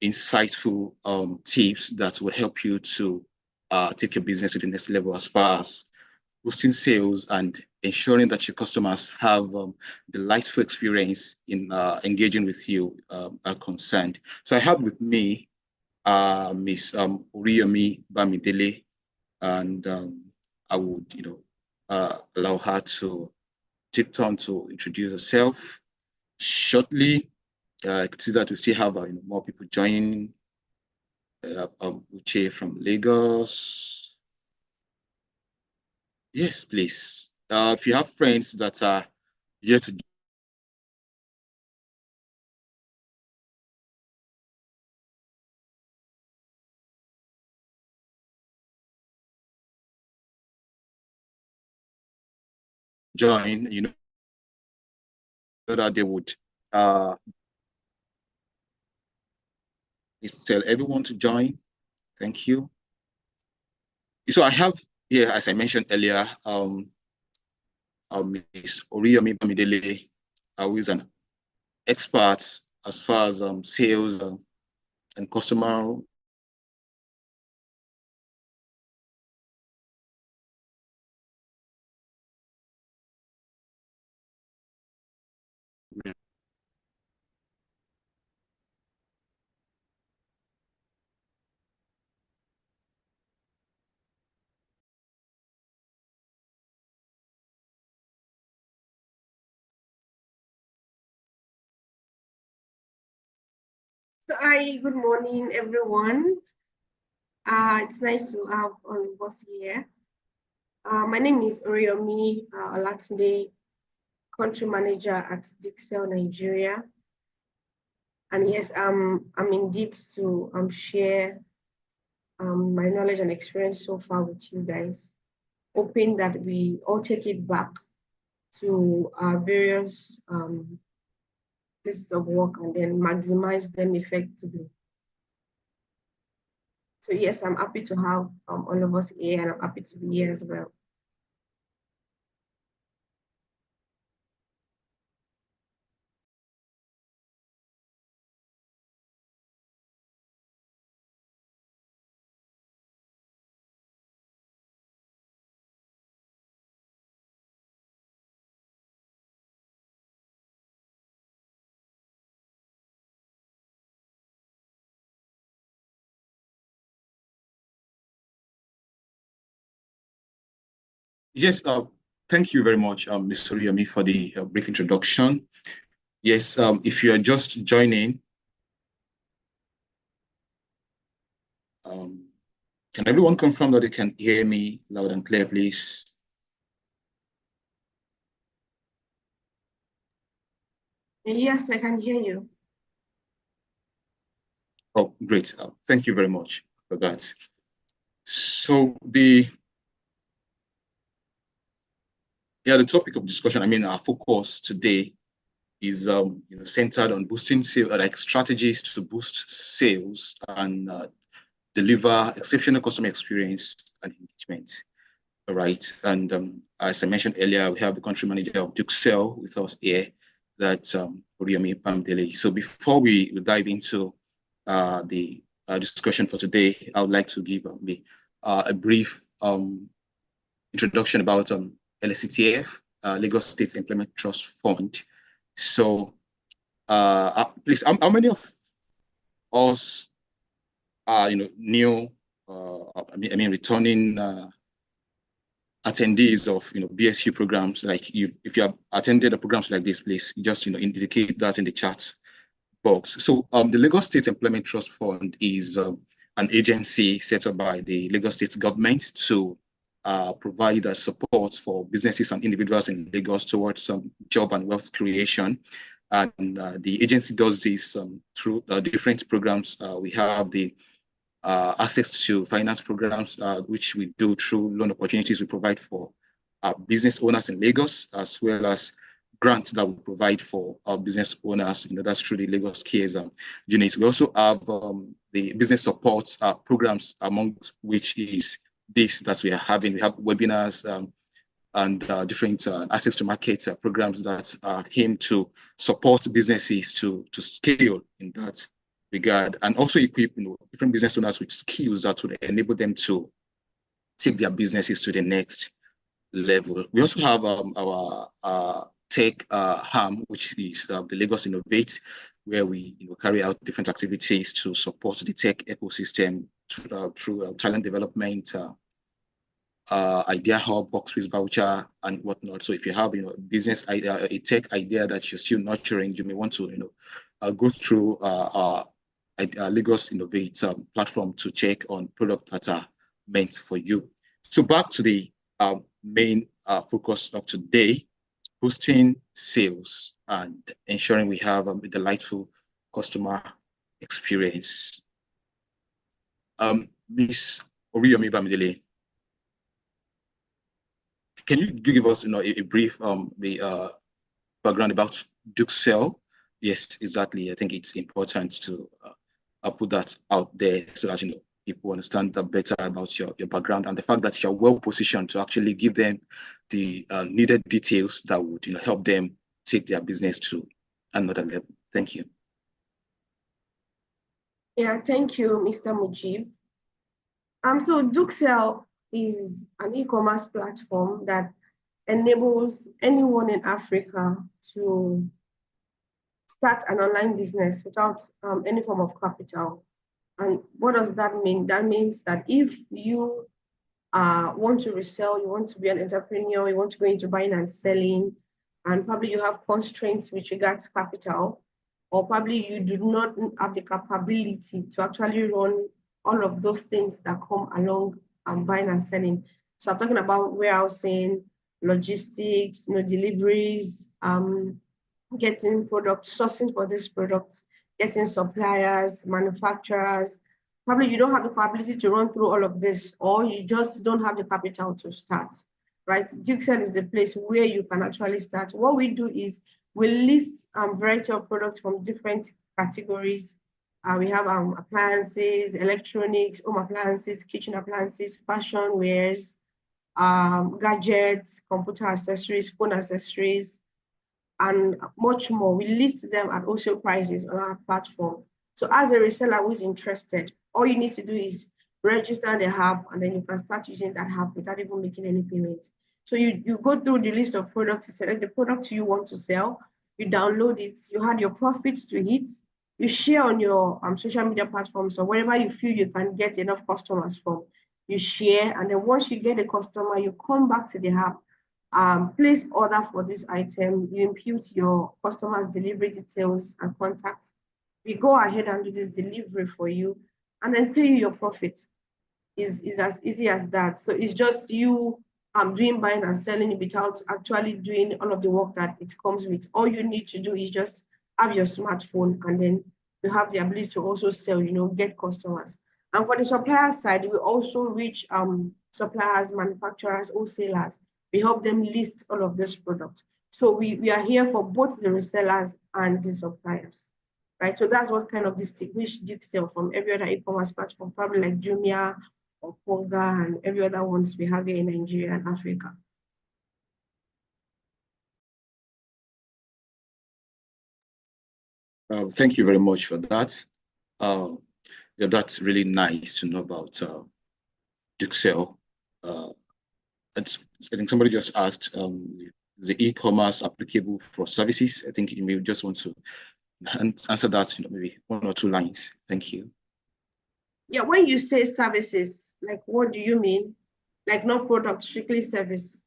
insightful tips that will help you to take your business to the next level as far as boosting sales and ensuring that your customers have delightful experience in engaging with you are concerned. So I have with me Miss Oriyomi Bamidele, and I would, allow her to take turn to introduce herself shortly. I could see that we still have more people joining. Uche from Lagos. Yes, please. If you have friends that are here to join, that they would tell everyone to join. Thank you. So I have here, as I mentioned earlier, Ms. Oriyomi Bamidele, who is an expert as far as sales and customer. So, hi, good morning, everyone. It's nice to have all of us here. My name is Oriyomi Olatunde, country manager at Dukesell, Nigeria. And yes, I'm indeed to share my knowledge and experience so far with you guys, hoping that we all take it back to our various places of work and then maximize them effectively. So yes, I'm happy to have all of us here, and I'm happy to be here as well. Yes, thank you very much, Ms. Oriyomi, for the brief introduction. Yes, if you are just joining, can everyone confirm that they can hear me loud and clear, please? Yes, I can hear you. Oh, great. Thank you very much for that. So the topic of discussion, our focus today is centered on boosting sales, like strategies to boost sales and deliver exceptional customer experience and engagement. All right. And as I mentioned earlier, we have the country manager of Dukesell with us here, that Oriyomi Bamidele. So before we dive into the discussion for today, I would like to give a brief introduction about LSETF, Lagos State Employment Trust Fund. So please, how many of us are new, returning attendees of BSU programs? Like if you have attended the programs like this, please just indicate that in the chat box. So the Lagos State Employment Trust Fund is an agency set up by the Lagos State government to provide support for businesses and individuals in Lagos towards some job and wealth creation. And the agency does this through different programs. We have the access to finance programs, which we do through loan opportunities we provide for business owners in Lagos, as well as grants that we provide for our business owners, that's through the Lagos Cares unit. We also have the business support programs, among which is this that we are having. We have webinars and different access to market programs that aim to support businesses to scale in that regard, and also equip different business owners with skills that would enable them to take their businesses to the next level. We also have our tech arm, which is the Lagos Innovate, where we carry out different activities to support the tech ecosystem through talent development, idea hub, workspace voucher, and whatnot. So if you have business idea, a tech idea that you're still nurturing, you may want to go through Lagos Innovate platform to check on products that are meant for you. So back to the main focus of today: boosting sales and ensuring we have a delightful customer experience. Ms. Oriyomi Bamidele, can you give us a brief background about Dukesell? Yes, exactly. I think it's important to put that out there so that people understand better about your background and the fact that you're well positioned to actually give them the needed details that would help them take their business to another level. Thank you. Yeah, thank you, Mr. Mujeeb. So Dukesell is an e-commerce platform that enables anyone in Africa to start an online business without any form of capital. And what does that mean? That means that if you want to resell, you want to be an entrepreneur, you want to go into buying and selling, and probably you have constraints with regards to capital, or probably you do not have the capability to actually run all of those things that come along buying and selling. So I'm talking about warehousing, logistics, deliveries, getting products, sourcing for these products, getting suppliers, manufacturers. Probably you don't have the capability to run through all of this, or you just don't have the capital to start, right? Dukesell is the place where you can actually start. What we do is we list a variety of products from different categories. We have appliances, electronics, home appliances, kitchen appliances, fashion wares, gadgets, computer accessories, phone accessories, and much more. We list them at wholesale prices on our platform. So as a reseller who is interested, all you need to do is register the app, and then you can start using that app without even making any payment. So you go through the list of products, you select the product you want to sell, you download it, you add your profits to it, you share on your social media platforms or wherever you feel you can get enough customers from. You share, and then once you get a customer, you come back to the app, place order for this item, you impute your customer's delivery details and contacts. We go ahead and do this delivery for you and then pay you your profit. Is as easy as that. So it's just you doing buying and selling without actually doing all of the work that it comes with. All you need to do is just have your smartphone, and then you have the ability to also sell, get customers. And for the supplier side, we also reach suppliers, manufacturers, wholesalers. We help them list all of this product. So we are here for both the resellers and the suppliers, right? So that's what kind of distinguish Dukesell from every other e-commerce platform, probably like Jumia or Ponga and every other ones we have here in Nigeria and Africa. Thank you very much for that. Yeah, that's really nice to know about Dukesell. I think somebody just asked, the e-commerce applicable for services? I think you may just want to answer that, maybe 1 or 2 lines. Thank you. Yeah, when you say services, like what do you mean? Like not product, strictly service.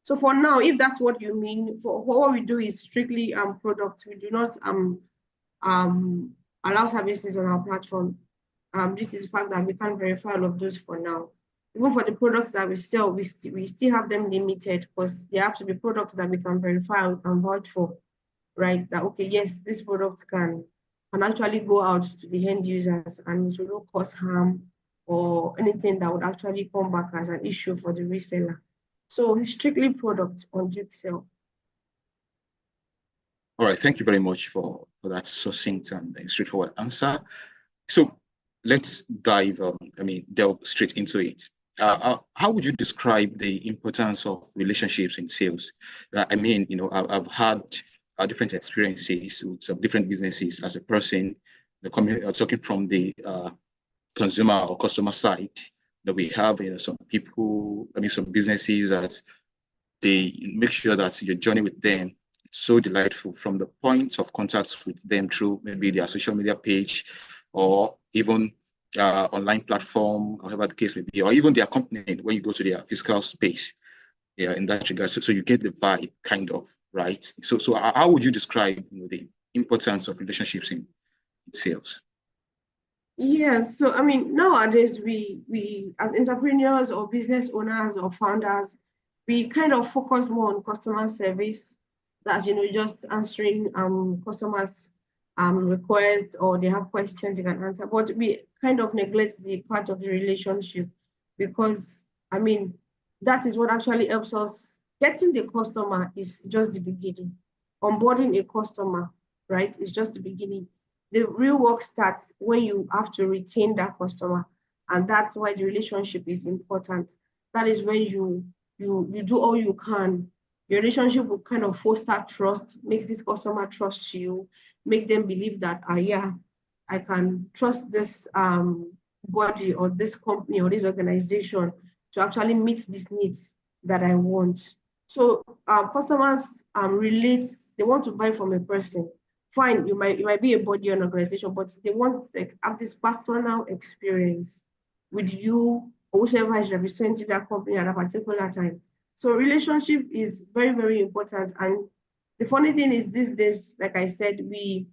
So for now, if that's what you mean, for what we do is strictly product. We do not allow services on our platform. This is the fact that we can't verify all of those for now. Even for the products that we sell, we still have them limited because they have to be products that we can verify and vouch for, right? That, okay, yes, this product can actually go out to the end users and it will not cause harm or anything that would actually come back as an issue for the reseller. So strictly product on Dukesell. All right, thank you very much for that succinct and straightforward answer. So let's delve straight into it. How would you describe the importance of relationships in sales? I've had different experiences with some different businesses as a person, talking from the consumer or customer side, that we have some people, some businesses that they make sure that your journey with them is so delightful from the points of contacts with them through maybe their social media page or even online platform, however the case may be, or even their company when you go to their physical space. Yeah, in that regard. So you get the vibe, kind of, right? So how would you describe the importance of relationships in sales? Yes, so nowadays we as entrepreneurs or business owners or founders, we kind of focus more on customer service. That's just answering customers requests, or they have questions you can answer. But we kind of neglect the part of the relationship, because that is what actually helps us. Getting the customer is just the beginning. Onboarding a customer, right, is just the beginning. The real work starts when you have to retain that customer, and that's why the relationship is important. That is when you do all you can. Your relationship will kind of foster trust, makes this customer trust you, make them believe that yeah, I can trust this body or this company or this organization to actually meet these needs that I want. So customers relate, they want to buy from a person. Fine, you might be a body or an organization, but they want to have this personal experience with you or whoever is representing that company at a particular time. So relationship is very, very important. And the funny thing is, these days, like I said, we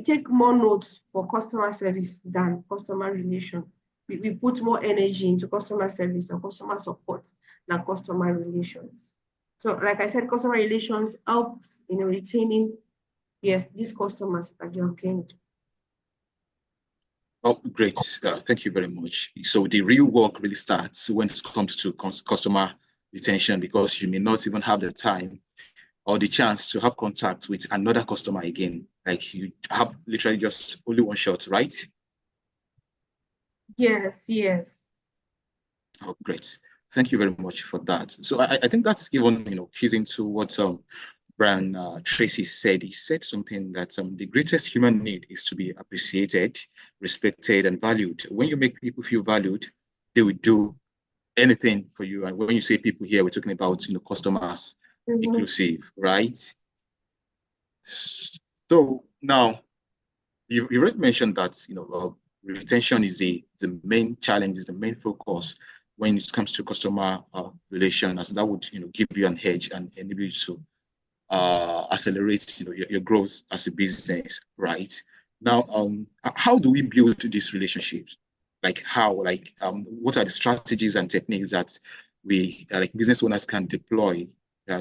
take more notes for customer service than customer relation. We put more energy into customer service or customer support than customer relations. So like I said, customer relations helps in retaining, yes, these customers that you have gained. Oh, great. Thank you very much. So the real work really starts when it comes to customer retention, because you may not even have the time or the chance to have contact with another customer again. Like you have literally just only one shot, right? Yes, yes. Oh, great. Thank you very much for that. So I think that's even, keys into what Brian Tracy said. He said something that the greatest human need is to be appreciated, respected, and valued. When you make people feel valued, they will do anything for you. And when you say people here, we're talking about customers, inclusive, right? So now you already mentioned that retention is the main challenge, is the main focus when it comes to customer relation, as that would give you an edge and enable you to accelerate your growth as a business, right? Now, how do we build these relationships? Like how? Like what are the strategies and techniques that we like business owners can deploy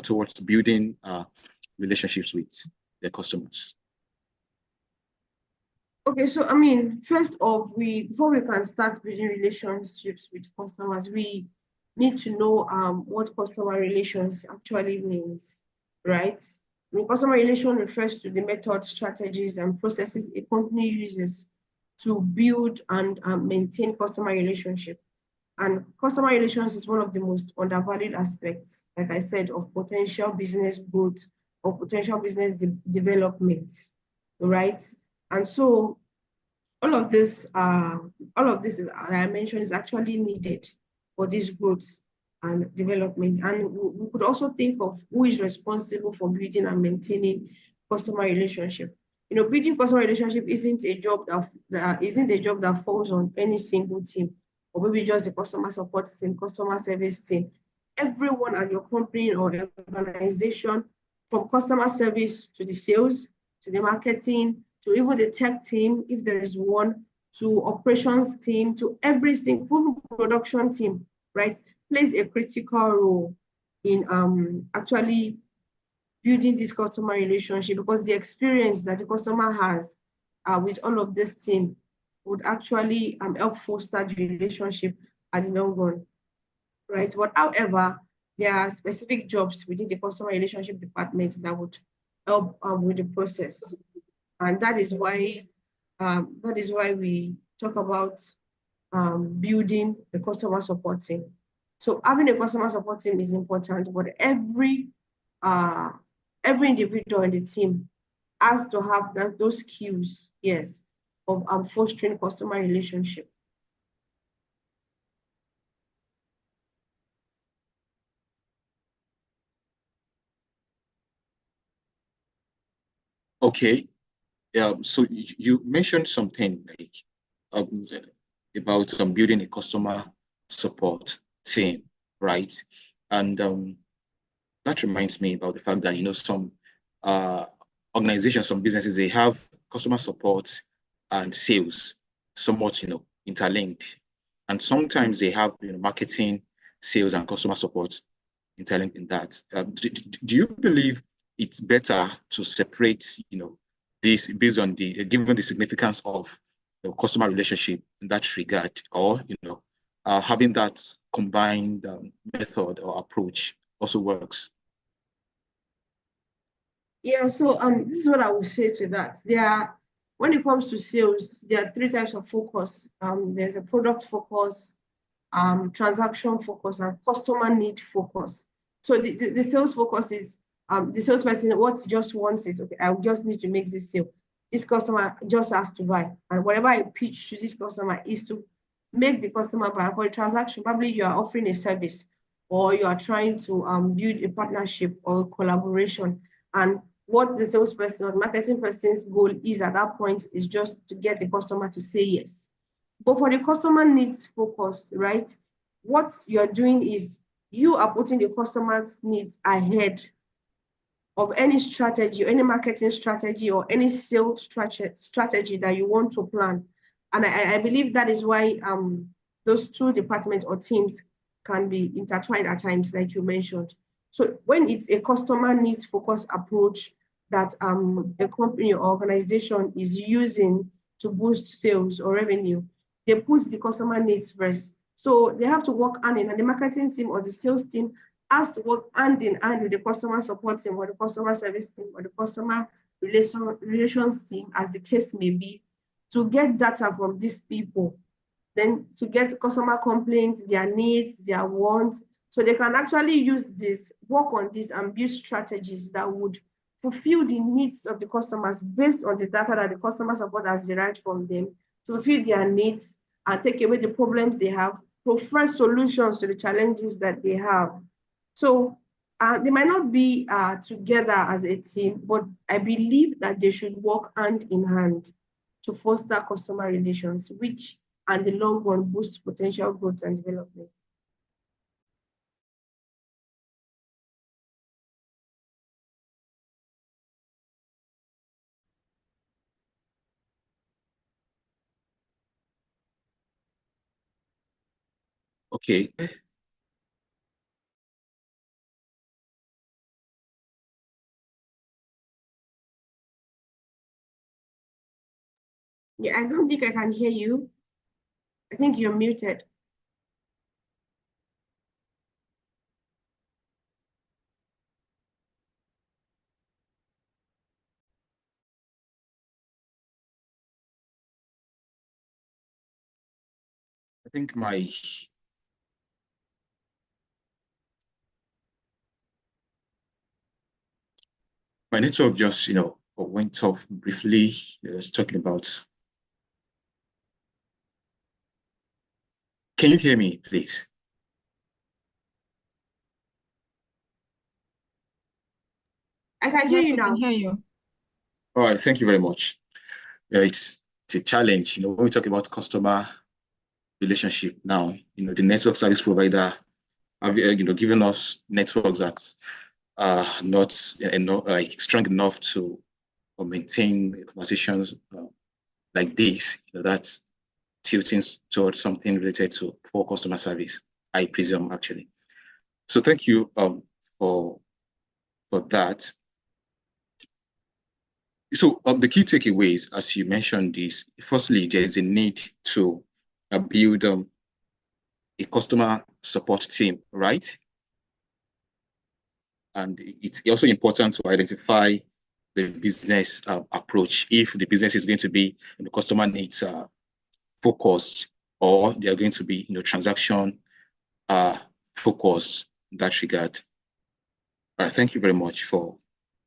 towards building relationships with their customers? Okay, so first off, before we can start building relationships with customers, we need to know what customer relations actually means, right? Customer relation refers to the methods, strategies, and processes a company uses to build and maintain customer relationship. And customer relations is one of the most undervalued aspects, like I said, of potential business growth or potential business development, right? And so all of this is, I mentioned, is actually needed for this growth and development. And we could also think of who is responsible for building and maintaining customer relationship. Building customer relationship isn't a job that falls on any single team, or maybe just the customer support team, customer service team. Everyone at your company or organization, from customer service to the sales, to the marketing, to even the tech team, if there is one, to operations team, to every single production team, right, plays a critical role in actually building this customer relationship, because the experience that the customer has with all of this team would actually help foster the relationship at the long run, right? But however, there are specific jobs within the customer relationship department that would help with the process. And that is why we talk about building the customer support team. So having a customer support team is important, but every individual in the team has to have those skills, yes, of fostering customer relationship. Okay. So you mentioned something like um, about building a customer support team, right? And that reminds me about the fact that some uh, organizations, some businesses, they have customer support and sales somewhat interlinked, and sometimes they have marketing, sales, and customer support interlinked in that. Do you believe it's better to separate this based on the given the significance of customer relationship in that regard, or having that combined method or approach also works? Yeah, so this is what I would say to that. When it comes to sales, there are three types of focus. There's a product focus, transaction focus, and customer need focus. So the sales focus is the salesperson, what he just wants is, okay, I just need to make this sale. This customer just has to buy. And whatever I pitch to this customer is to make the customer buy. For a transaction, probably you are offering a service, or you are trying to build a partnership or a collaboration. And what the salesperson or marketing person's goal is at that point is just to get the customer to say yes. But for the customer needs focus, right? What you're doing is you are putting the customer's needs ahead of any strategy, any marketing strategy, or any sales strategy that you want to plan. And I believe that is why those two departments or teams can be intertwined at times, like you mentioned. So when it's a customer needs focused approach that a company or organization is using to boost sales or revenue, they put the customer needs first. So they have to work hand in hand. The marketing team or the sales team has to work hand in hand with the customer support team or the customer service team or the customer relations team, as the case may be, to get data from these people, then to get customer complaints, their needs, their wants, so they can actually use this, work on this, and build strategies that would fulfill the needs of the customers based on the data that the customer support has derived from them, to fulfill their needs and take away the problems they have, provide solutions to the challenges that they have. So they might not be together as a team, but I believe that they should work hand in hand to foster customer relations, which and the long run boosts potential growth and development. Okay. Yeah, I don't think I can hear you. I think you're muted. I think my network just went off briefly. I was talking about. Can you hear me, please? I can hear Yes, you we can now. hear you. All right, thank you very much. It's a challenge, when we talk about customer relationship now. The network service provider have given us networks that are not enough, like strong enough to maintain conversations like this. That's tilting towards something related to poor customer service, I presume, actually. So thank you for that. So the key takeaways, as you mentioned, is firstly, there is a need to build a customer support team, right? And it's also important to identify the business approach. If the business is going to be customer needs focused, or they are going to be transaction focused in that regard. All right, thank you very much for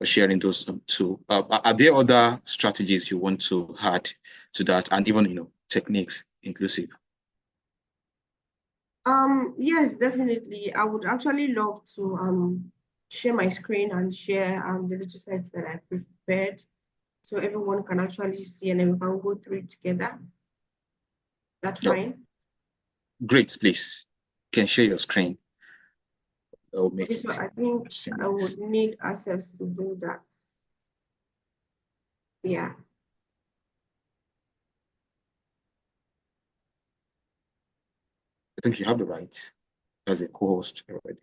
sharing those two. Are there other strategies you want to add to that, and even techniques inclusive? Yes, definitely. I would actually love to share my screen and share the little slides that I prepared so everyone can actually see and then we can go through it together. That's fine. Great, please. You can share your screen. That will make Okay, it so I think I seamless. would need access to do that. Yeah. I think you have the right as a co-host already.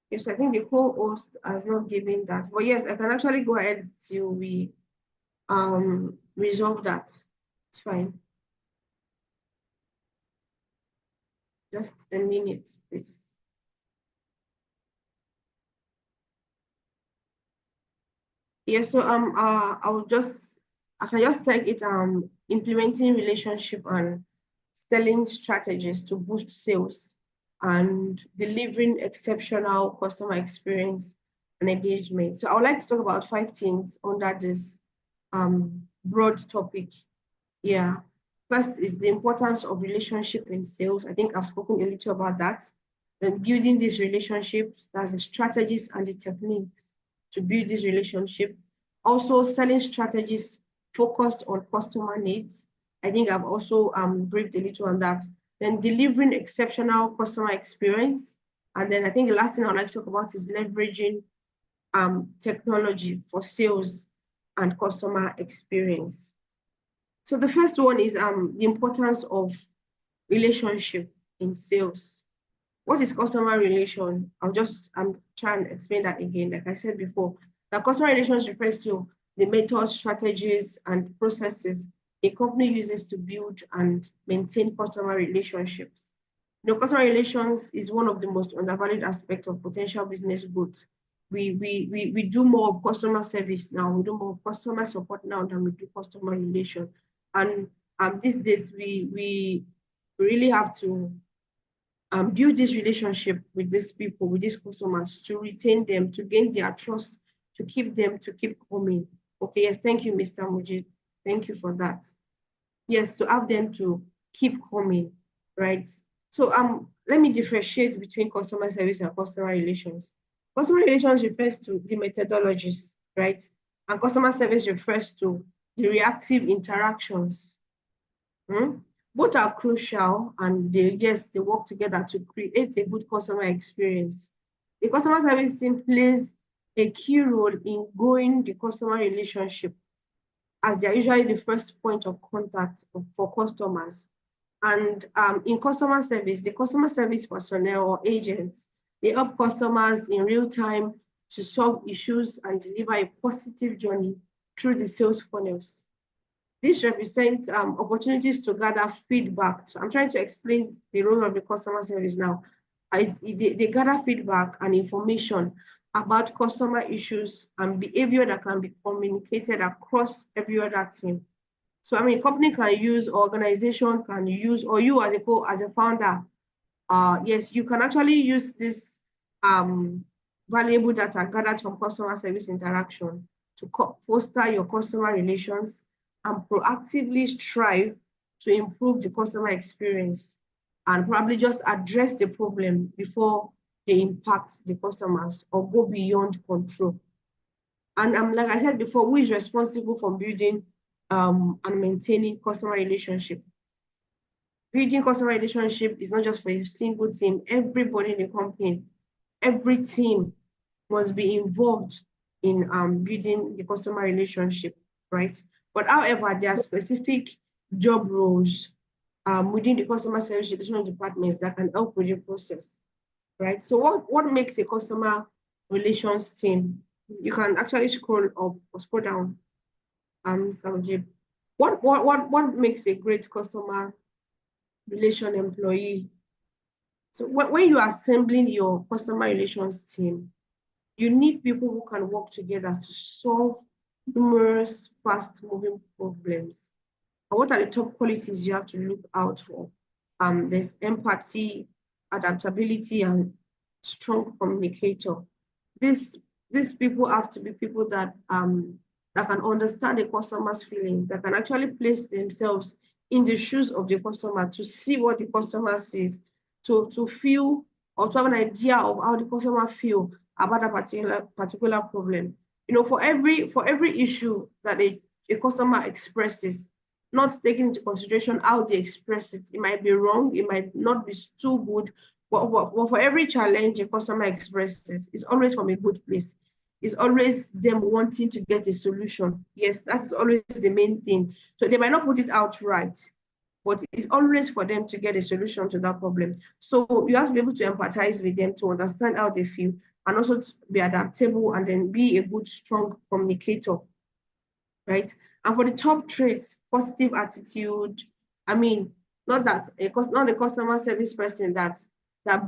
Yes, I think the co-host has not given that. But yes, I can actually go ahead till we resolve that. It's fine. Just a minute, please. Yes, so I can just take it implementing relationship and selling strategies to boost sales and delivering exceptional customer experience and engagement. So I would like to talk about 5 things under this broad topic. Yeah. First is the importance of relationship in sales. I think I've spoken a little about that. Then building these relationships, that's the strategies and the techniques to build this relationship. Also selling strategies focused on customer needs. I think I've also briefed a little on that. Then delivering exceptional customer experience. And then I think the last thing I'd like to talk about is leveraging technology for sales and customer experience. So the first one is the importance of relationship in sales. What is customer relation? I'm trying to explain that again. Like I said before, the customer relations refers to the methods, strategies, and processes a company uses to build and maintain customer relationships. Customer relations is one of the most undervalued aspects of potential business growth. We do more of customer service now. We do more of customer support now than we do customer relation. And these days, we really have to build this relationship with these people, with these customers, to retain them, to gain their trust, to keep them, to keep coming. Okay, yes, thank you, Mr. Mujeeb. Thank you for that. Yes, to have them to keep coming, right? So let me differentiate between customer service and customer relations. Customer relations refers to the methodologies, right? And customer service refers to the reactive interactions. Both are crucial and they work together to create a good customer experience. The customer service team plays a key role in growing the customer relationship as they're usually the first point of contact for customers. And in customer service, the customer service personnel or agents, they help customers in real time to solve issues and deliver a positive journey through the sales funnels. This represents opportunities to gather feedback. So I'm trying to explain the role of the customer service now. They gather feedback and information about customer issues and behavior that can be communicated across every other team. So I mean, company can use, organization can use, or you as a founder, yes, you can actually use this valuable data gathered from customer service interaction to foster your customer relations and proactively strive to improve the customer experience and probably just address the problem before they impact the customers or go beyond control. And like I said before, who is responsible for building and maintaining customer relationship? Building customer relationship is not just for a single team. Everybody in the company, every team must be involved in building the customer relationship, right? But however, there are specific job roles within the customer service relationship departments that can help with the process, right? So what makes a customer relations team? You can actually scroll up or scroll down, Mr. Mujeeb. What makes a great customer relation employee? So when you are assembling your customer relations team, you need people who can work together to solve numerous fast-moving problems. And what are the top qualities you have to look out for? There's empathy, adaptability, and strong communicator. These people have to be people that that can understand the customer's feelings, that can actually place themselves in the shoes of the customer to see what the customer sees, to feel or to have an idea of how the customer feel about a particular problem. For every issue that a customer expresses, not taking into consideration how they express it. It might be wrong, it might not be too good, but for every challenge a customer expresses, it's always from a good place. It's always them wanting to get a solution. Yes, that's always the main thing. So they might not put it out right, but it's always for them to get a solution to that problem. So you have to be able to empathize with them, to understand how they feel, and also to be adaptable and then be a good, strong communicator, right? And for the top traits, positive attitude. I mean, not a customer service person that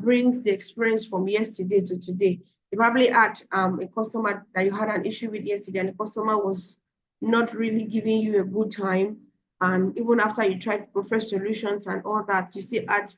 brings the experience from yesterday to today. You probably had a customer that you had an issue with yesterday, and the customer was not really giving you a good time. And even after you tried to prefer solutions and all that, you still had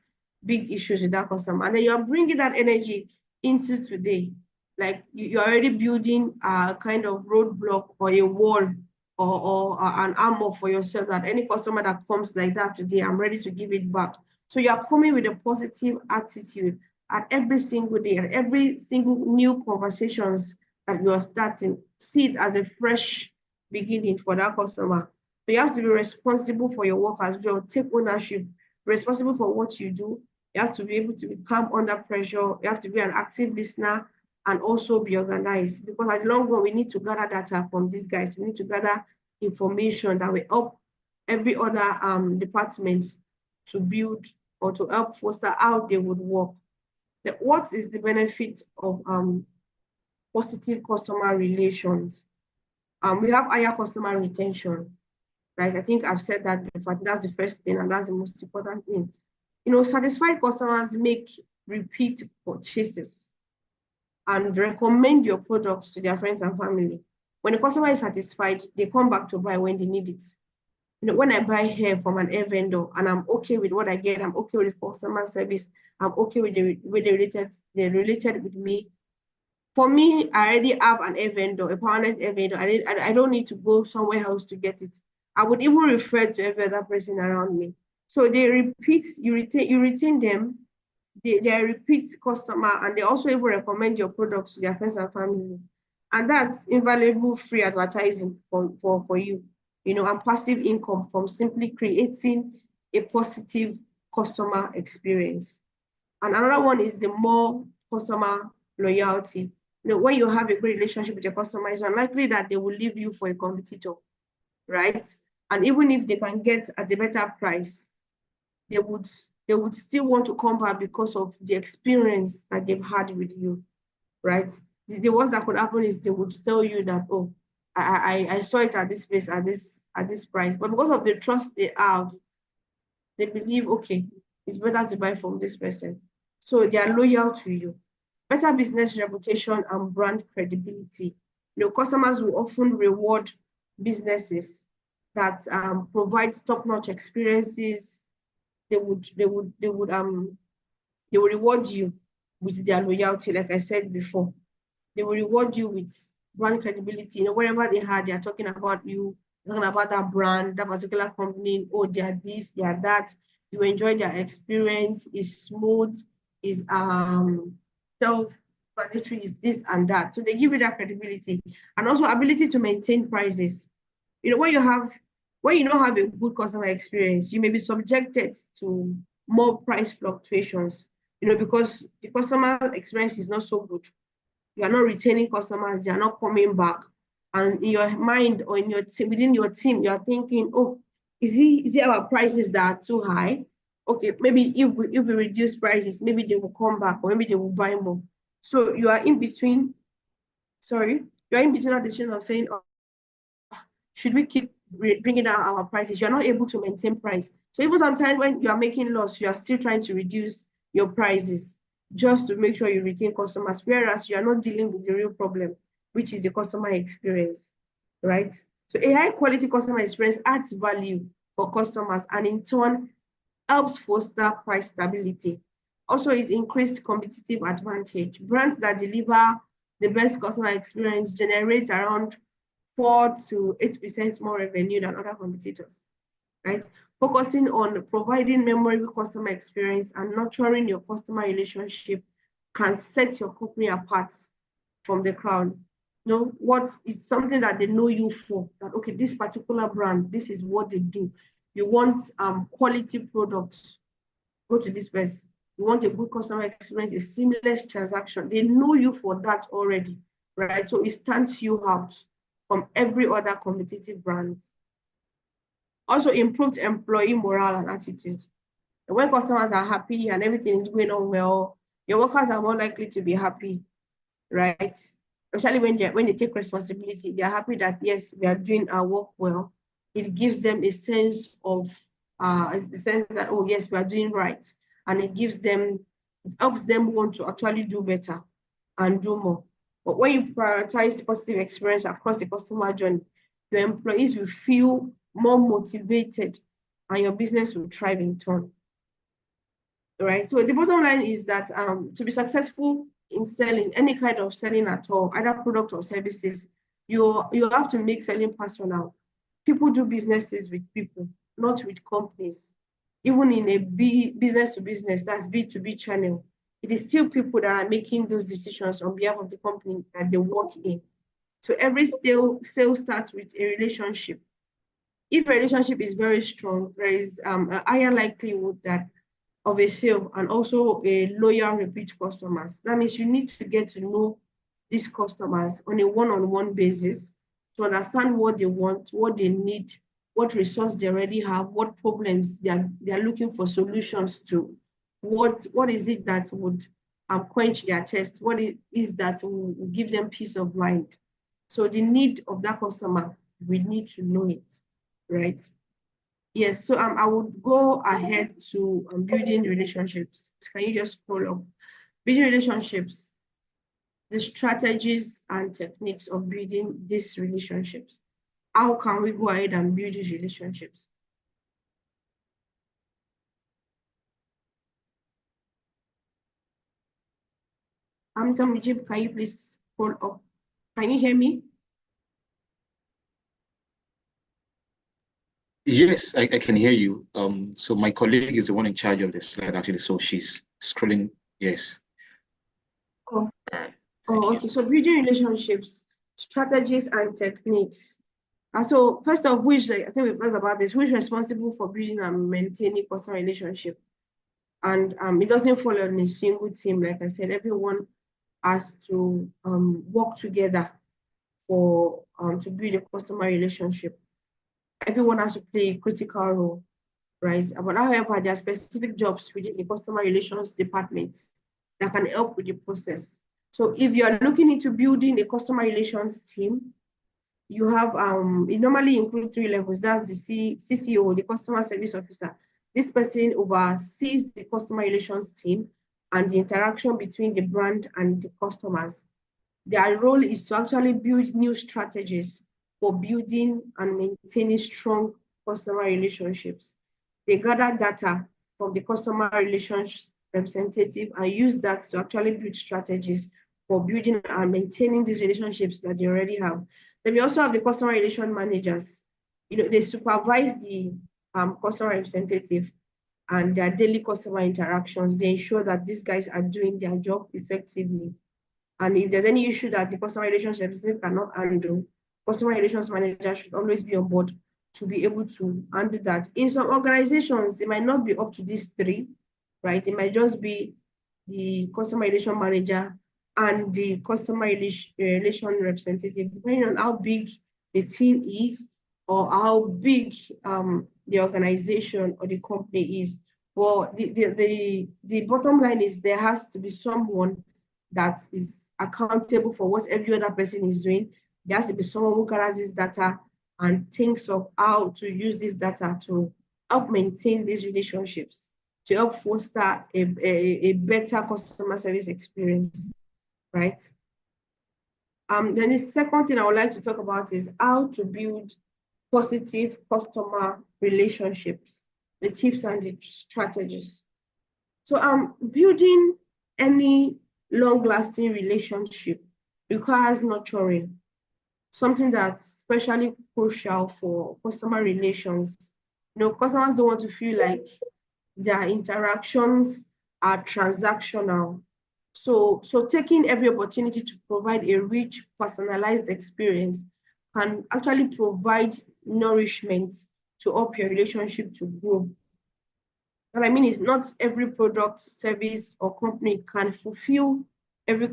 big issues with that customer. And then you are bringing that energy into today. Like you're already building a kind of roadblock or a wall or an armor for yourself, that any customer that comes like that today, I'm ready to give it back. So you are coming with a positive attitude at every single day, at every single new conversations that you are starting. See it as a fresh beginning for that customer. So you have to be responsible for your work as well. Take ownership, responsible for what you do. You have to be able to be calm under pressure. You have to be an active listener and also be organized, because at the long run, we need to gather data from these guys. We need to gather information that will help every other department to build or to help foster how they would work. What is the benefit of positive customer relations? We have higher customer retention, right? I think I've said that before. That's the first thing, and that's the most important thing. Satisfied customers make repeat purchases and recommend your products to their friends and family. When a customer is satisfied, they come back to buy when they need it. When I buy hair from an hair vendor and I'm okay with what I get, I'm okay with customer service, I'm okay with the way they related with me. For me, I already have an hair vendor, a permanent hair vendor. I don't need to go somewhere else to get it. I would even refer to every other person around me. So they repeat, you retain them. They are a repeat customer, and they also even recommend your products to their friends and family. And that's invaluable free advertising for you, and passive income from simply creating a positive customer experience. And another one is the more customer loyalty. When you have a great relationship with your customer, it's unlikely that they will leave you for a competitor, right? And even if they can get at a better price, they would still want to come back because of the experience that they've had with you, right? The worst that could happen is they would tell you that, oh, I saw it at this place at this price. But because of the trust they have, they believe, okay, it's better to buy from this person. So they are loyal to you. Better business reputation and brand credibility. Customers will often reward businesses that provide top-notch experiences. They would reward you with their loyalty, like I said before. They will reward you with brand credibility. Wherever they are talking about you, talking about that brand, that particular company. Oh, they are this, they are that. You enjoy their experience. Is smooth. Is self-explanatory. Is this and that. So they give you that credibility and also ability to maintain prices. When you don't have a good customer experience, you may be subjected to more price fluctuations, because the customer experience is not so good. You are not retaining customers, they are not coming back. And in your mind or within your team, you are thinking, oh, is it our prices that are too high? Okay, maybe if we reduce prices, maybe they will come back or maybe they will buy more. So you are in between that decision of saying, oh, should we keep bringing down our prices? You're not able to maintain price. So even sometimes when you are making loss, you are still trying to reduce your prices just to make sure you retain customers, whereas you are not dealing with the real problem, which is the customer experience, right? So a high quality customer experience adds value for customers and in turn helps foster price stability. Also is increased competitive advantage. Brands that deliver the best customer experience generate around 4 to 8% more revenue than other competitors, right? Focusing on providing memorable customer experience and nurturing your customer relationship can set your company apart from the crowd. You know, what is something that they know you for, that okay, this particular brand, this is what they do. You want quality products, go to this place. You want a good customer experience, a seamless transaction. They know you for that already, right? So it stands you out from every other competitive brand. Also, improved employee morale and attitude. When customers are happy and everything is going on well, your workers are more likely to be happy, right? Especially when they take responsibility, they're happy that yes, we are doing our work well. It gives them a sense of that oh yes, we are doing right, and it helps them want to actually do better and do more. But when you prioritize positive experience across the customer journey, your employees will feel more motivated and your business will thrive in turn. Right. So the bottom line is that to be successful in selling any kind of selling at all, either product or services, you have to make selling personal. People do businesses with people, not with companies. Even in a business to business, that's B2B channel, it is still people that are making those decisions on behalf of the company that they work in. So every sale starts with a relationship. If a relationship is very strong, there is a higher likelihood that of a sale and also a loyal repeat customers. That means you need to get to know these customers on a one-on-one basis to understand what they want, what they need, what resource they already have, what problems they are looking for solutions to, what is it that would quench their thirst, what it is that will give them peace of mind. So the need of that customer, we need to know it, right? Yes, so I would go ahead to building relationships. Can you just scroll up? Building relationships, the strategies and techniques of building these relationships. How can we go ahead and build these relationships? Mujeeb, can you please scroll up? Can you hear me? Yes, I can hear you. So my colleague is the one in charge of the slide actually, so she's scrolling. Yes. Oh, Thank you. okay. So building relationships, strategies and techniques. So first of which, I think we've talked about this, who is responsible for building and maintaining customer relationship? And it doesn't fall on a single team. Like I said, everyone has to work together for to build a customer relationship. Everyone has to play a critical role, right? But however, there are specific jobs within the customer relations department that can help with the process. So if you are looking into building a customer relations team, you have it normally includes 3 levels. That's the CCO, the customer service officer. This person oversees the customer relations team and the interaction between the brand and the customers. Their role is to actually build new strategies for building and maintaining strong customer relationships. They gather data from the customer relations representative and use that to actually build strategies for building and maintaining these relationships that they already have. Then we also have the customer relation managers. You know, they supervise the customer representative and their daily customer interactions. They ensure that these guys are doing their job effectively. And if there's any issue that the customer relations representative cannot handle, customer relations manager should always be on board to be able to handle that. In some organizations, it might not be up to these 3, right? It might just be the customer relation manager and the customer relation representative, depending on how big the team is or how big the organization or the company is. Well, the bottom line is there has to be someone that is accountable for what every other person is doing. There has to be someone who gathers this data and thinks of how to use this data to help maintain these relationships, to help foster a better customer service experience, right? Then the second thing I would like to talk about is how to build positive customer relationships, the tips and the strategies. So building any long-lasting relationship requires nurturing. something that's especially crucial for customer relations. Customers don't want to feel like their interactions are transactional. So taking every opportunity to provide a rich, personalized experience can actually provide nourishment to help your relationship to grow. What I mean is not every product, service, or company can fulfill every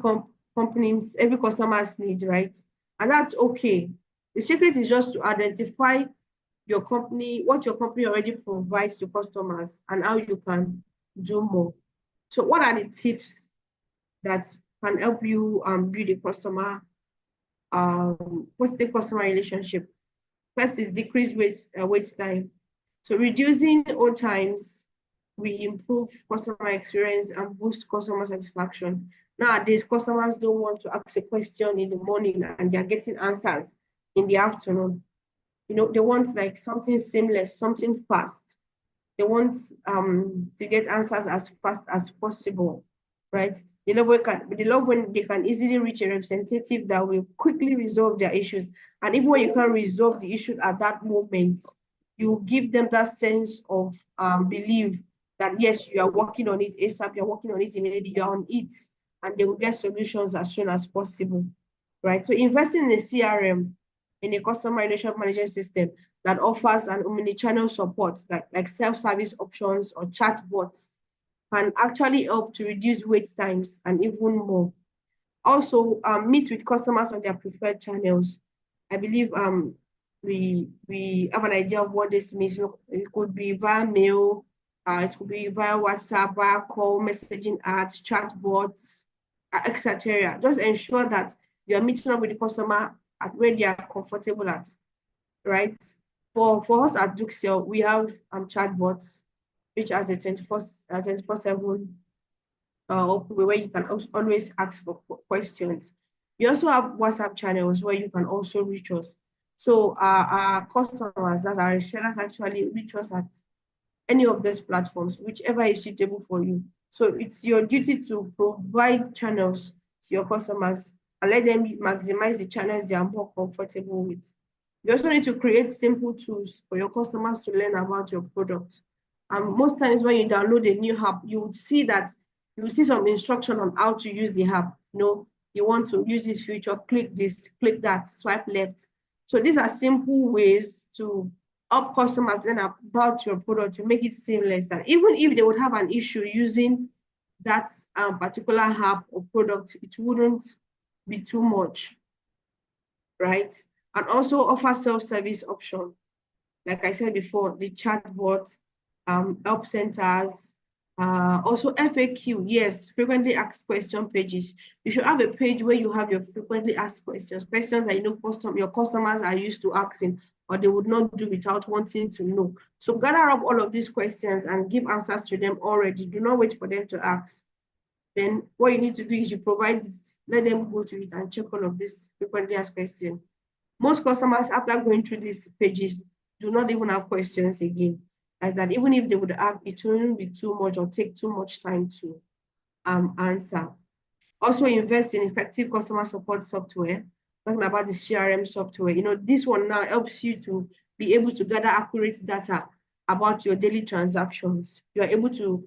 every customer's need, right? And that's okay. The secret is just to identify your company, what your company already provides to customers, and how you can do more. So what are the tips that can help you build a positive customer relationship? First is decrease wait time. So reducing hold times will improve customer experience and boost customer satisfaction. Nowadays, customers don't want to ask a question in the morning and they're getting answers in the afternoon. They want like something seamless, something fast. They want to get answers as fast as possible, right? They love when they can easily reach a representative that will quickly resolve their issues. And even when you can't resolve the issue at that moment, you give them that sense of belief that yes, you are working on it ASAP, you're working on it immediately, you're on it, and they will get solutions as soon as possible, right? So investing in a CRM, in a customer relationship management system that offers an omnichannel support, like self-service options or chatbots, can actually help to reduce wait times and even more. Also, meet with customers on their preferred channels. I believe we have an idea of what this means. It could be via mail, it could be via WhatsApp, via call, messaging ads, chatbots, etc. Just ensure that you are meeting up with the customer at where they are comfortable at, right? For us at Dukesell, we have chatbots, which has a 24/7 where you can always ask for questions. We also have WhatsApp channels where you can also reach us. So our customers, that's our resellers, actually reach us at any of these platforms, whichever is suitable for you. So it's your duty to provide channels to your customers and let them maximize the channels they are more comfortable with. You also need to create simple tools for your customers to learn about your product. And most times when you download a new app, you would see some instruction on how to use the app. You want to use this feature, click this, click that, swipe left. So these are simple ways to help customers learn about your product, to make it seamless. And even if they would have an issue using that particular app or product, it wouldn't be too much, right? And also offer self-service option. Like I said before, the chatbot, help centers, also FAQ, yes, frequently asked question pages. You should have a page where you have your frequently asked questions that your customers are used to asking, or they would not do without wanting to know. So gather up all of these questions and give answers to them already. Do not wait for them to ask. Then what you need to do is you provide it, let them go to it and check all of these frequently asked questions. Most customers, after going through these pages, do not even have questions again. As that even if they would have, it wouldn't be too much or take too much time to answer. Also invest in effective customer support software. Talking about the CRM software, this one now helps you to be able to gather accurate data about your daily transactions. You are able to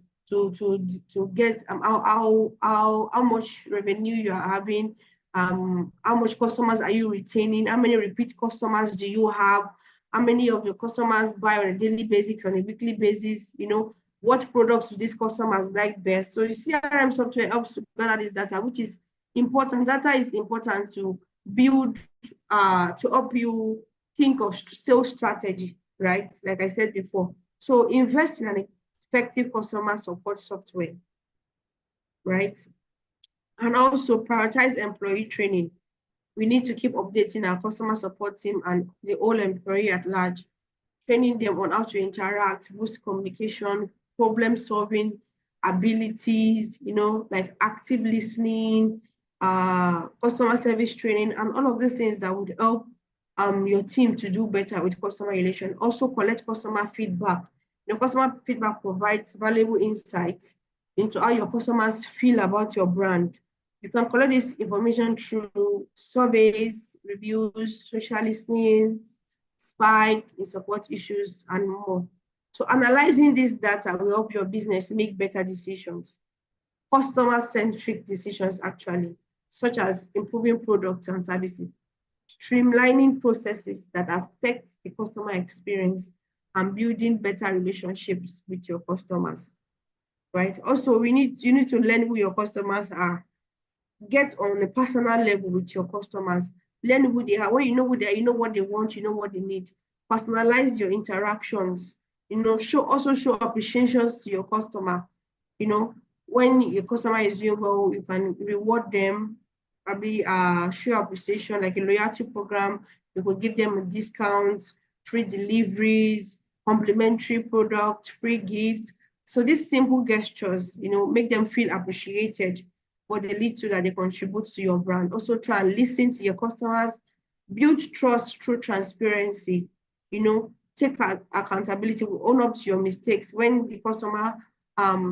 get how much revenue you are having, how much customers are you retaining, how many repeat customers do you have, how many of your customers buy on a daily basis, on a weekly basis, what products do these customers like best. So the CRM software helps to gather this data, which is important. Data is important to build, to help you think of sales strategy, right? Like I said before. So invest in an effective customer support software, right? And also prioritize employee training. We need to keep updating our customer support team and the whole employee at large, training them on how to interact, boost communication, problem solving abilities, like active listening, customer service training, and all of these things that would help your team to do better with customer relation. Also collect customer feedback. Customer feedback provides valuable insights into how your customers feel about your brand. You can collect this information through surveys, reviews, social listening, spike in support issues, and more. So analyzing this data will help your business make better decisions, customer-centric decisions actually, such as improving products and services, streamlining processes that affect the customer experience, and building better relationships with your customers, right? Also, you need to learn who your customers are. Get on a personal level with your customers. Learn who they are. When you know who they are, you know what they want, you know what they need. Personalize your interactions. Also show appreciations to your customer. When your customer is doing well, you can reward them, probably show appreciation, like a loyalty program. You could give them a discount, free deliveries, complimentary product, free gifts. So these simple gestures, make them feel appreciated, what they lead to that they contribute to your brand. Also try and listen to your customers, build trust through transparency, take accountability, own up to your mistakes. When the customer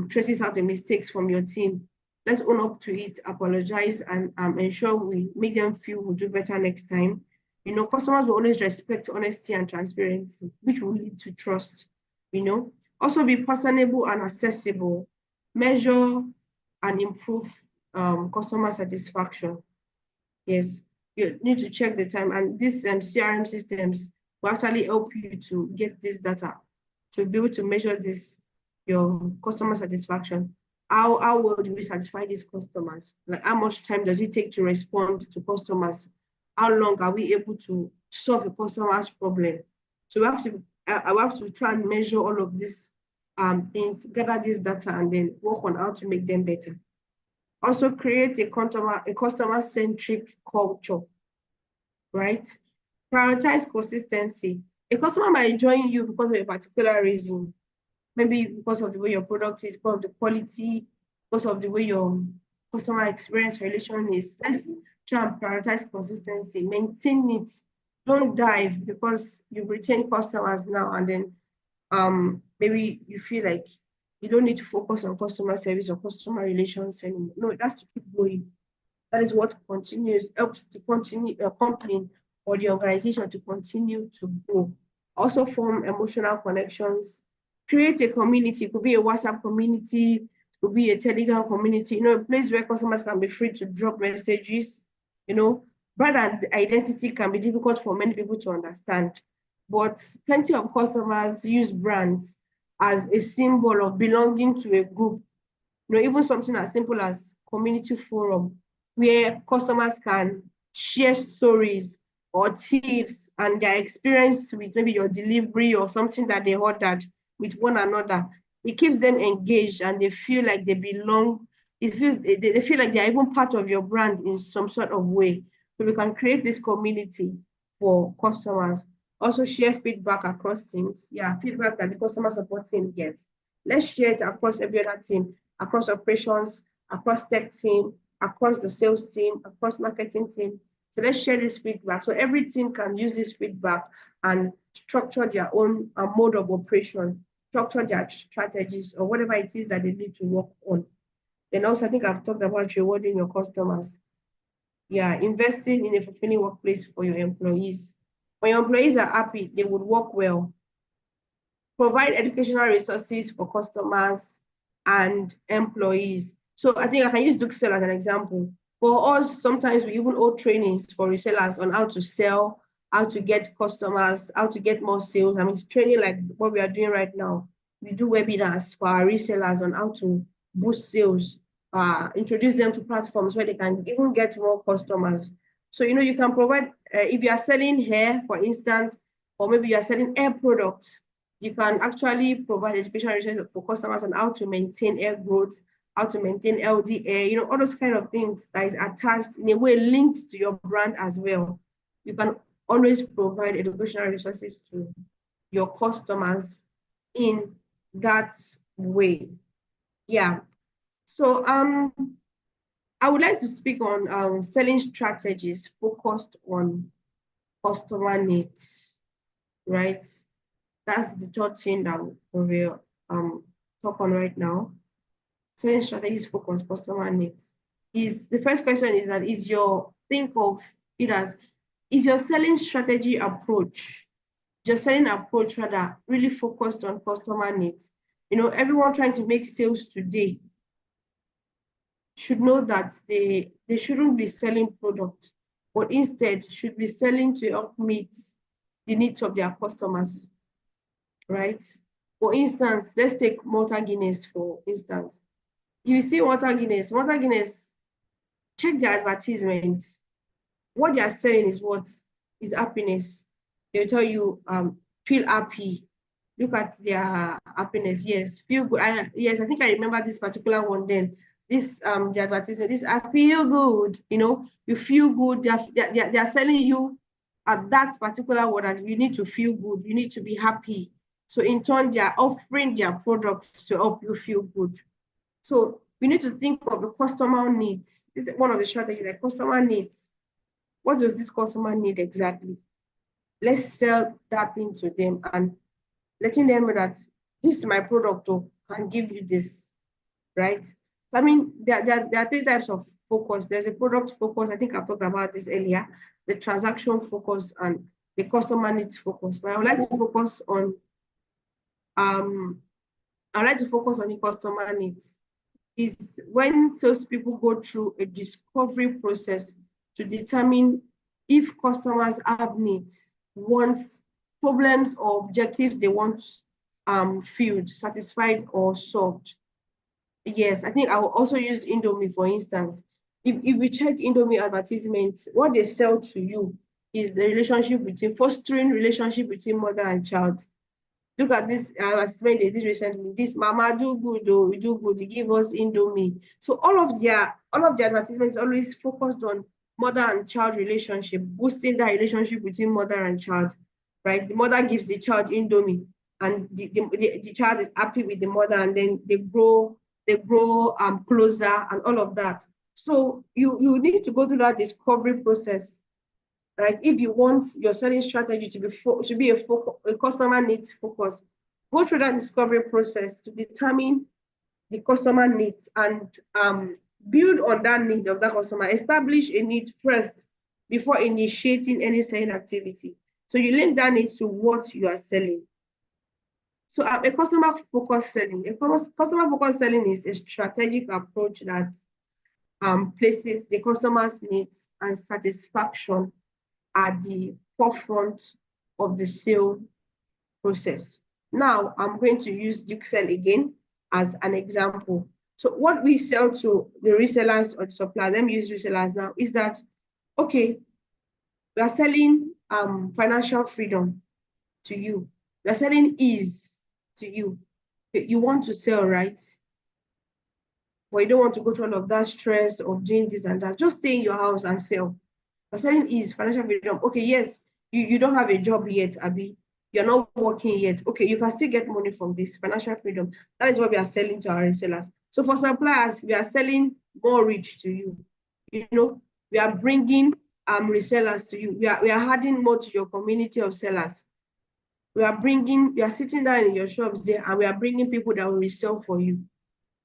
traces out the mistakes from your team, let's own up to it, apologize, and ensure we make them feel we'll do better next time. Customers will always respect honesty and transparency, which will lead to trust. Also be personable and accessible. Measure and improve customer satisfaction. Yes, you need to check the time, and these CRM systems will actually help you to get this data to be able to measure your customer satisfaction. How well do we satisfy these customers? Like, how much time does it take to respond to customers? How long are we able to solve a customer's problem? So I have to try and measure all of these things, gather this data, and then work on how to make them better. Also create a customer-centric culture, right? Prioritize consistency. A customer might join you because of a particular reason, maybe because of the way your product is, because of the quality, because of the way your customer experience relation is. Let's try and prioritize consistency, maintain it. Don't dive because you've retained customers now, and then maybe you feel like you don't need to focus on customer service or customer relations anymore. No, it has to keep going. That is what helps to continue a company or the organization to continue to grow. Also form emotional connections. Create a community. It could be a WhatsApp community, it could be a Telegram community, a place where customers can be free to drop messages. Brand identity can be difficult for many people to understand, but plenty of customers use brands as a symbol of belonging to a group. Even something as simple as community forum, where customers can share stories or tips and their experience with maybe your delivery or something that they ordered with one another. It keeps them engaged and they feel like they belong. They feel like they're even part of your brand in some sort of way. So we can create this community for customers. Also share feedback across teams. Yeah, feedback that the customer support team gets. Let's share it across every other team, across operations, across tech team, across the sales team, across marketing team. So let's share this feedback. So every team can use this feedback and structure their own mode of operation, structure their strategies or whatever it is that they need to work on. Then also, I think I've talked about rewarding your customers. Yeah, investing in a fulfilling workplace for your employees. When your employees are happy, they would work well. Provide educational resources for customers and employees. So I think I can use Dukesell as an example. For us, sometimes we even hold trainings for resellers on how to sell, how to get customers, how to get more sales. I mean, it's training like what we are doing right now. We do webinars for our resellers on how to boost sales, introduce them to platforms where they can even get more customers. So, you can provide, if you are selling hair, for instance, or maybe you are selling hair products, you can actually provide education resources for customers on how to maintain hair growth, how to maintain healthy hair, all those kind of things that is attached in a way linked to your brand as well. You can always provide educational resources to your customers in that way. Yeah. So I would like to speak on selling strategies focused on customer needs, right? That's the third thing that we will talk on right now. Selling strategies focused on customer needs. The first question is that think of it as Is your selling strategy approach, your selling approach rather, really focused on customer needs? Everyone trying to make sales today should know that they shouldn't be selling product, but instead should be selling to help meet the needs of their customers, right? For instance, let's take Malta Guinness, for instance. You see Malta Guinness, check their advertisement. What they are selling is what? Is happiness. They'll tell you, feel happy. Look at their happiness. Yes, feel good. Yes, I think I remember this particular one then. This the advertisement, this I feel good, you feel good. They're selling you at that particular word that you need to feel good, you need to be happy. So in turn, they are offering their products to help you feel good. So we need to think of the customer needs. This is one of the strategies, like customer needs. What does this customer need exactly? Let's sell that thing to them and letting them know that this is my product, can give you this, right? I mean, there are three types of focus. There's a product focus. I think I've talked about this earlier, the transaction focus and the customer needs focus. But I would like to focus on the customer needs. Is when salespeople go through a discovery process to determine if customers have needs, wants, problems, or objectives they want filled, satisfied, or solved. Yes, I think I will also use Indomie, for instance. If we check Indomie advertisements, what they sell to you is the fostering relationship between mother and child. Look at this advertisement they did recently. This mama do good, we do good, give us Indomie. So all of their advertisements always focused on mother and child relationship, boosting that relationship between mother and child, right? The mother gives the child Indomie, and the child is happy with the mother, and then they grow closer and all of that. So you need to go through that discovery process, right? If you want your selling strategy to be a customer needs focus, go through that discovery process to determine the customer needs and build on that need of that customer. Establish a need first before initiating any selling activity. So you link that need to what you are selling. So a customer focused selling. Customer focused selling is a strategic approach that places the customer's needs and satisfaction at the forefront of the sale process. Now, I'm going to use Dukesell again as an example. So what we sell to the resellers or the suppliers, let me use resellers now, is that, okay, we are selling financial freedom to you. We are selling ease to you. You want to sell, right? But you don't want to go through all of that stress of doing this and that. Just stay in your house and sell. We're selling ease, financial freedom. Okay, yes, you don't have a job yet, Abby. You're not working yet. Okay, you can still get money from this financial freedom. That is what we are selling to our resellers. So for suppliers, we are selling more reach to you. We are bringing resellers to you. We are adding more to your community of sellers. We are sitting down in your shops there, and we are bringing people that will resell for you.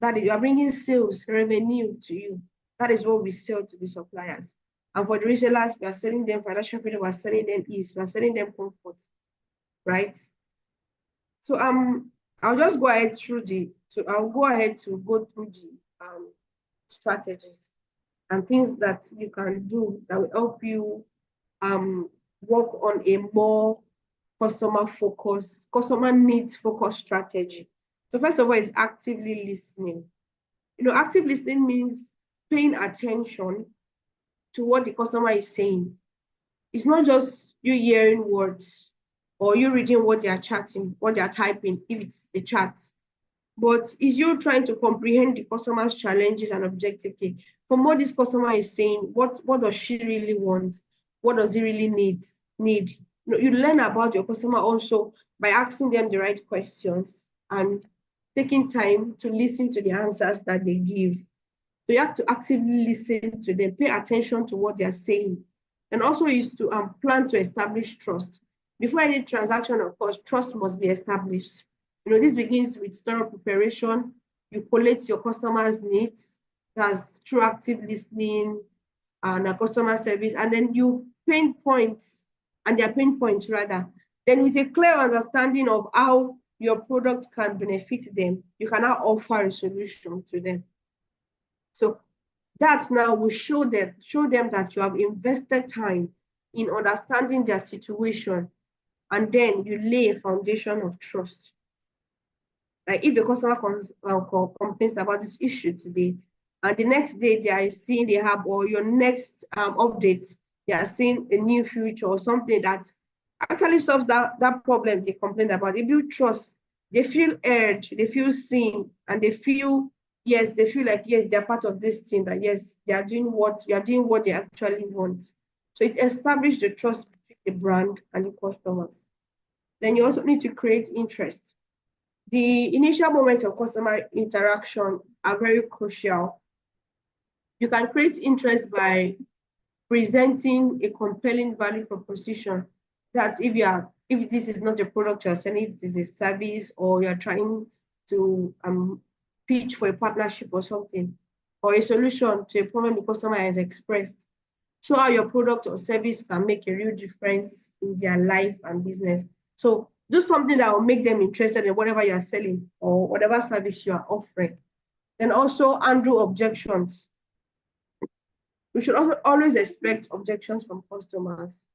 That is, we are bringing sales revenue to you. That is what we sell to the suppliers. And for the resellers, we are selling them financial freedom, we are selling them ease, we are selling them comfort, right? So I'll just go ahead to go through the strategies and things that you can do that will help you work on a more customer needs focused strategy. So first of all is actively listening. Active listening means paying attention to what the customer is saying. It's not just you hearing words or you reading what they are chatting, what they are typing, if it's a chat, but is you trying to comprehend the customer's challenges and objective. Okay, from what this customer is saying, what does she really want? What does he really need? You learn about your customer also by asking them the right questions and taking time to listen to the answers that they give. So you have to actively listen to them, pay attention to what they are saying. And also is to plan to establish trust. Before any transaction, of course, trust must be established. This begins with thorough preparation. You collate your customers' needs, that's through active listening and customer service, and then you pain points and their pain points rather, then with a clear understanding of how your product can benefit them, you can now offer a solution to them. So that now will show them that you have invested time in understanding their situation, and then you lay a foundation of trust. Like if a customer complains about this issue today, and the next day they are seeing the hub, or your next update, they are seeing a new feature or something that actually solves that problem they complained about. They build trust. They feel heard, they feel seen, and they feel, yes, they feel like, yes, they're part of this team, that yes, they are doing what they actually want. So it establishes the trust between the brand and the customers. Then you also need to create interest. The initial moments of customer interaction are very crucial. You can create interest by presenting a compelling value proposition. That if this is not a product you're selling, if it is a service, or you're trying to pitch for a partnership or something, or a solution to a problem the customer has expressed, show how your product or service can make a real difference in their life and business. So do something that will make them interested in whatever you are selling or whatever service you are offering. Then also handle objections. We should also always expect objections from customers.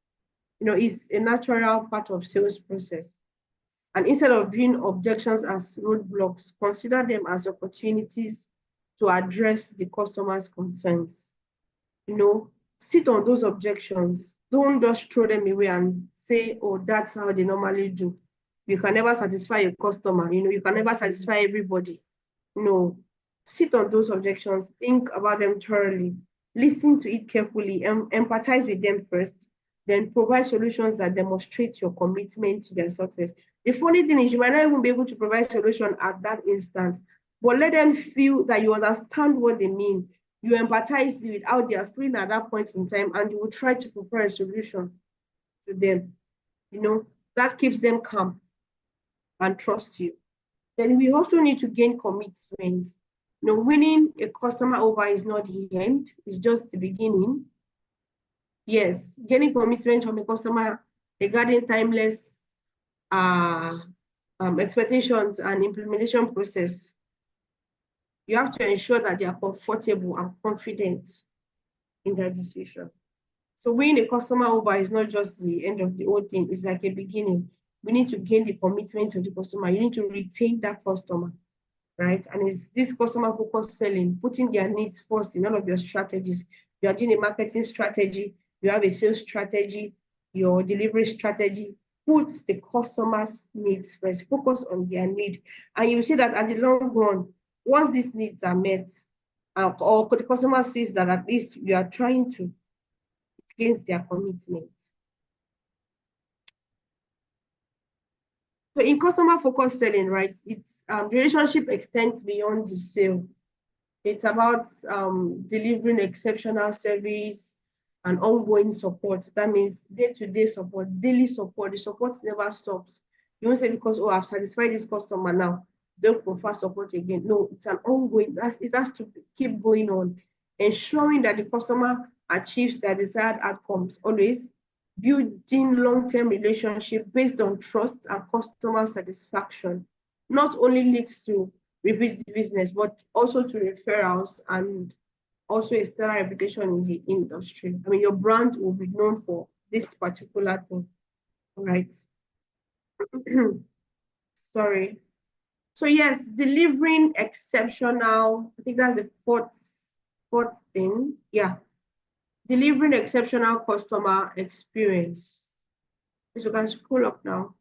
It's a natural part of sales process. And instead of viewing objections as roadblocks, consider them as opportunities to address the customer's concerns. Sit on those objections. Don't just throw them away and say, oh, that's how they normally do. You can never satisfy a customer. You can never satisfy everybody. No. Sit on those objections. Think about them thoroughly. Listen to it carefully. Empathize with them first. Then provide solutions that demonstrate your commitment to their success. The funny thing is, you might not even be able to provide a solution at that instant, but let them feel that you understand what they mean. You empathize with how they are feeling at that point in time, and you will try to prepare a solution to them. That keeps them calm and trust you. Then we also need to gain commitment. Winning a customer over is not the end, it's just the beginning. Yes, gaining commitment from a customer regarding timeless expectations and implementation process. You have to ensure that they are comfortable and confident in their decision. So winning a customer over is not just the end of the whole thing, it's like a beginning. We need to gain the commitment of the customer. You need to retain that customer, right? And it's this customer focused selling, putting their needs first in all of your strategies. You are doing a marketing strategy, you have a sales strategy, your delivery strategy. Put the customer's needs first, focus on their need. And you will see that at the long run, once these needs are met, or the customer sees that at least you are trying to, it gains their commitment. So in customer-focused selling, right, it's relationship extends beyond the sale. It's about delivering exceptional service and ongoing support. That means day-to-day support, daily support. The support never stops. You won't say because, oh, I've satisfied this customer now, don't prefer support again. No, it's an ongoing, it has to keep going on, ensuring that the customer achieves their desired outcomes always. Building long-term relationship based on trust and customer satisfaction not only leads to repeat business, but also to referrals and also a stellar reputation in the industry. I mean, your brand will be known for this particular thing, right? Sorry. So yes, delivering exceptional, I think that's the fourth thing. Yeah. Delivering exceptional customer experience. So you can scroll up now.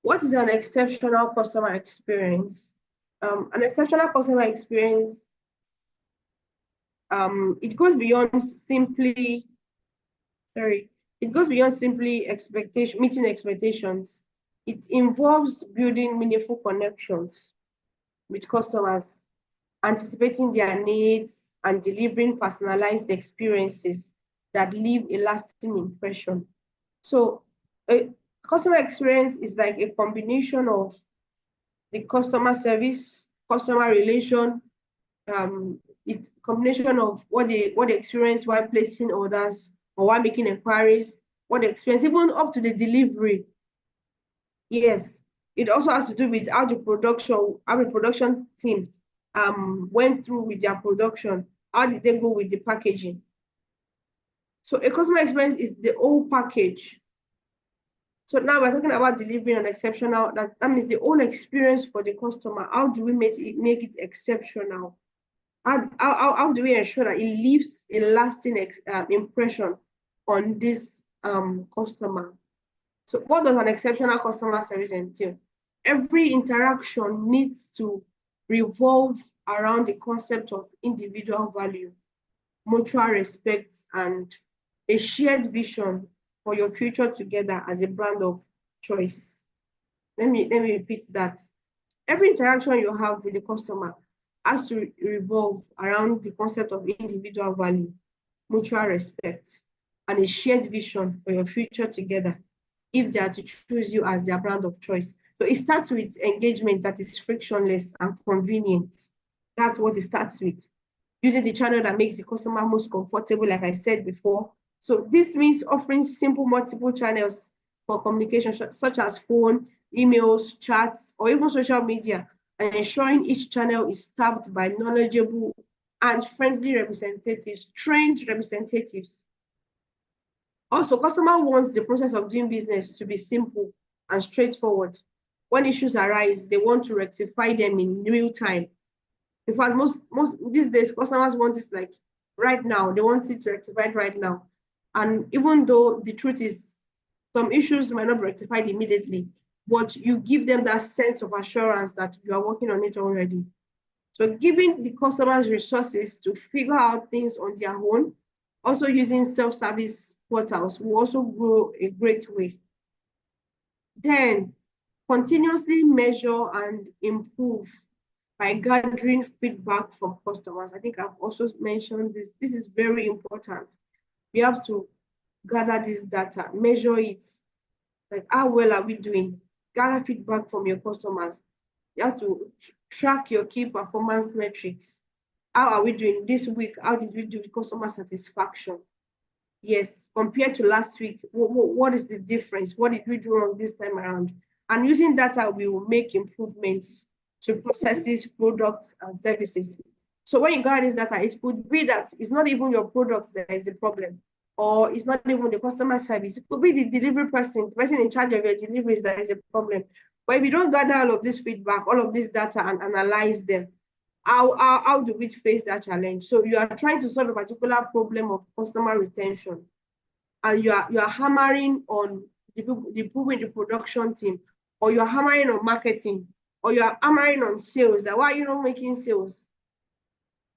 What is an exceptional customer experience? An exceptional customer experience, it goes beyond simply, meeting expectations. It involves building meaningful connections with customers, anticipating their needs, and delivering personalized experiences that leave a lasting impression. So customer experience is like a combination of the customer service, customer relation, It's combination of what they experience while placing orders or while making inquiries, what they experience, even up to the delivery. Yes, it also has to do with how the production team went through with their production. How did they go with the packaging? So a customer experience is the whole package. So now we're talking about delivering an exceptional, that means the whole experience for the customer. How do we make it exceptional? How do we ensure that it leaves a lasting impression on this customer? So what does an exceptional customer service entail? Every interaction needs to revolve around the concept of individual value, mutual respect, and a shared vision for your future together as a brand of choice. Let me repeat that. Every interaction you have with the customer has to revolve around the concept of individual value, mutual respect, and a shared vision for your future together if they are to choose you as their brand of choice. So it starts with engagement that is frictionless and convenient. That's what it starts with. Using the channel that makes the customer most comfortable, like I said before. So this means offering simple multiple channels for communication, such as phone, emails, chats, or even social media, and ensuring each channel is staffed by knowledgeable and friendly representatives, trained representatives. Also, customer wants the process of doing business to be simple and straightforward. When issues arise, they want to rectify them in real time. In fact, most these days, customers want it like right now. They want it rectified right now. And even though the truth is, some issues might not be rectified immediately, but you give them that sense of assurance that you are working on it already. So giving the customers resources to figure out things on their own, also using self-service portals will also grow a great way. Then continuously measure and improve by gathering feedback from customers. I think I've also mentioned this. This is very important. We have to gather this data, measure it. Like, how well are we doing? Gather feedback from your customers. You have to track your key performance metrics. How are we doing this week? How did we do with customer satisfaction? Yes, compared to last week, what is the difference? What did we do wrong this time around? And using data, we will make improvements to processes, products, and services. So when you gather this data, it could be that it's not even your products that is the problem, or it's not even the customer service. It could be the delivery person, the person in charge of your deliveries that is a problem. But if you don't gather all of this feedback, all of this data, and analyze them, how do we face that challenge? So you are trying to solve a particular problem of customer retention, and you are hammering on the people in the production team, or you are hammering on marketing, or you are hammering on sales. That why are you not making sales?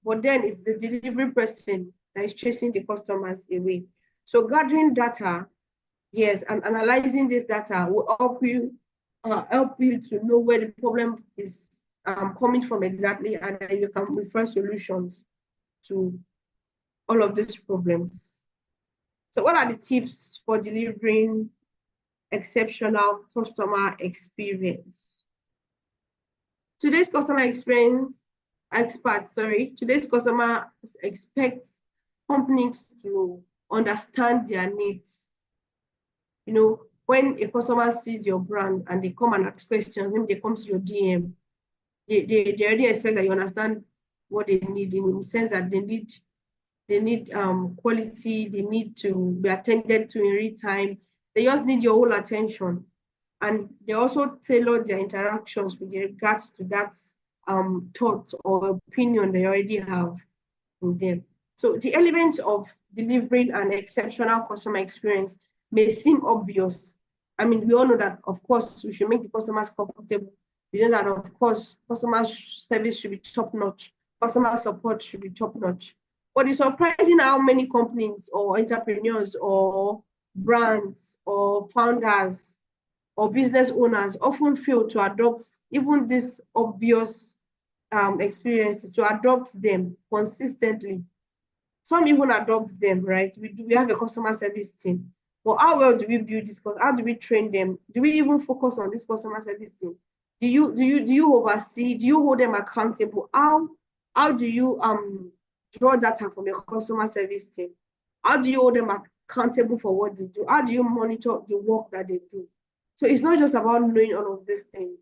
But then it's the delivery person that is chasing the customers away. So gathering data, yes, and analyzing this data will help you to know where the problem is coming from exactly, and then you can refer solutions to all of these problems. So what are the tips for delivering exceptional customer experience? Today's customer customer expects companies to understand their needs. You know, when a customer sees your brand and they come and ask questions, when they come to your DM, they already expect that you understand what they need, in the sense that they need quality, they need to be attended to in real time. They just need your whole attention. And they also tailor their interactions with regards to that thought or opinion they already have in them. So the elements of delivering an exceptional customer experience may seem obvious. I mean, we all know that, of course, we should make the customers comfortable. We know that, of course, customer service should be top-notch. Customer support should be top-notch. But it's surprising how many companies or entrepreneurs or brands or founders or business owners often fail to adopt even these obvious experiences, to adopt them consistently. Some even adopt them, right? We have a customer service team. But how well do we build this? How do we train them? Do we even focus on this customer service team? Do you oversee? Do you hold them accountable? How do you draw data from your customer service team? How do you hold them accountable for what they do? How do you monitor the work that they do? So it's not just about knowing all of these things.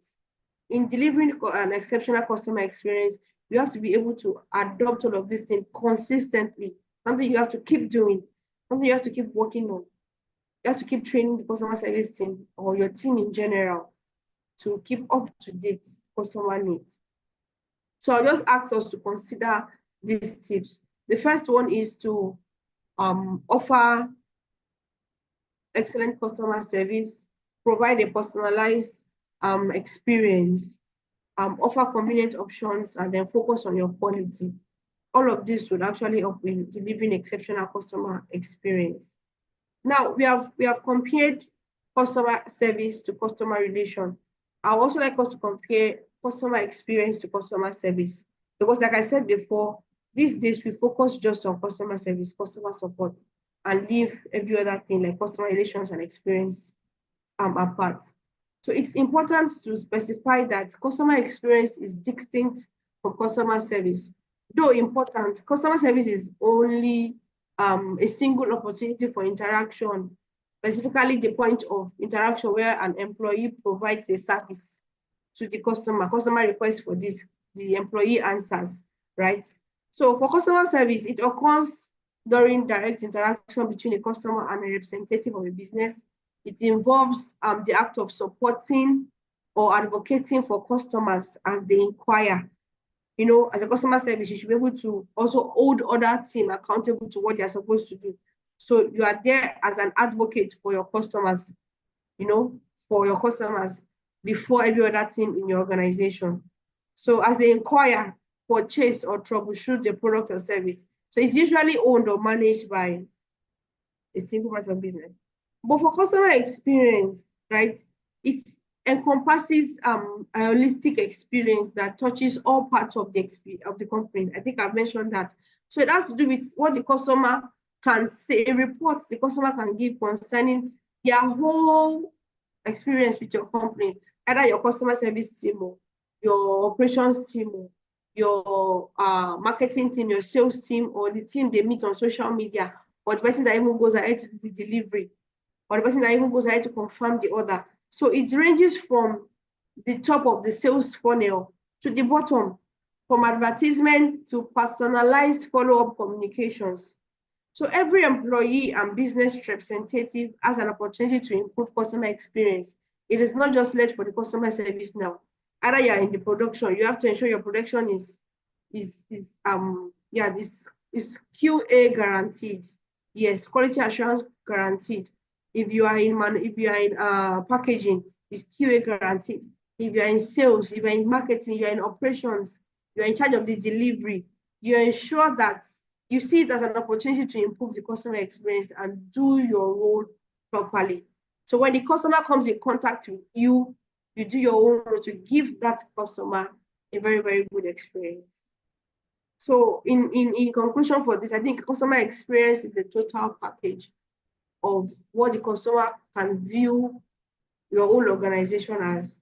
In delivering an exceptional customer experience, you have to be able to adopt all of these things consistently. Something you have to keep doing, something you have to keep working on. You have to keep training the customer service team or your team in general to keep up to date customer needs. So I'll just ask us to consider these tips. The first one is to offer excellent customer service, provide a personalized experience, offer convenient options, and then focus on your quality. All of this would actually help in delivering exceptional customer experience. Now we have compared customer service to customer relation. I would also like us to compare customer experience to customer service, because like I said before, these days we focus just on customer service, customer support, and leave every other thing like customer relations and experience apart. So it's important to specify that customer experience is distinct from customer service. Though important, customer service is only a single opportunity for interaction, specifically the point of interaction where an employee provides a service to the customer. Customer requests for this, the employee answers, right? So for customer service, it occurs during direct interaction between a customer and a representative of a business. It involves the act of supporting or advocating for customers as they inquire. You know, as a customer service, you should be able to also hold other team accountable to what they're supposed to do. So you are there as an advocate for your customers, you know, for your customers before every other team in your organization. So as they inquire, purchase, or troubleshoot the product or service. So it's usually owned or managed by a single part of business. But for customer experience, right, it encompasses a holistic experience that touches all parts of the company. I think I've mentioned that. So it has to do with what the customer can say, reports the customer can give concerning their whole experience with your company, either your customer service team or your operations team or your marketing team, your sales team, or the team they meet on social media, or the person that even goes ahead to do the delivery, or the person that even goes ahead to confirm the order. So it ranges from the top of the sales funnel to the bottom, from advertisement to personalized follow-up communications. So every employee and business representative has an opportunity to improve customer experience. It is not just left for the customer service now. Either you're in the production, you have to ensure your production is QA guaranteed. Yes, quality assurance guaranteed. If you are in packaging, it's QA guaranteed. If you are in sales, if you are in marketing, you are in operations, you are in charge of the delivery, you ensure that you see it as an opportunity to improve the customer experience and do your role properly. So when the customer comes in contact with you, you do your own role to give that customer a very, very good experience. So in conclusion for this, I think customer experience is the total package of what the customer can view your whole organization as,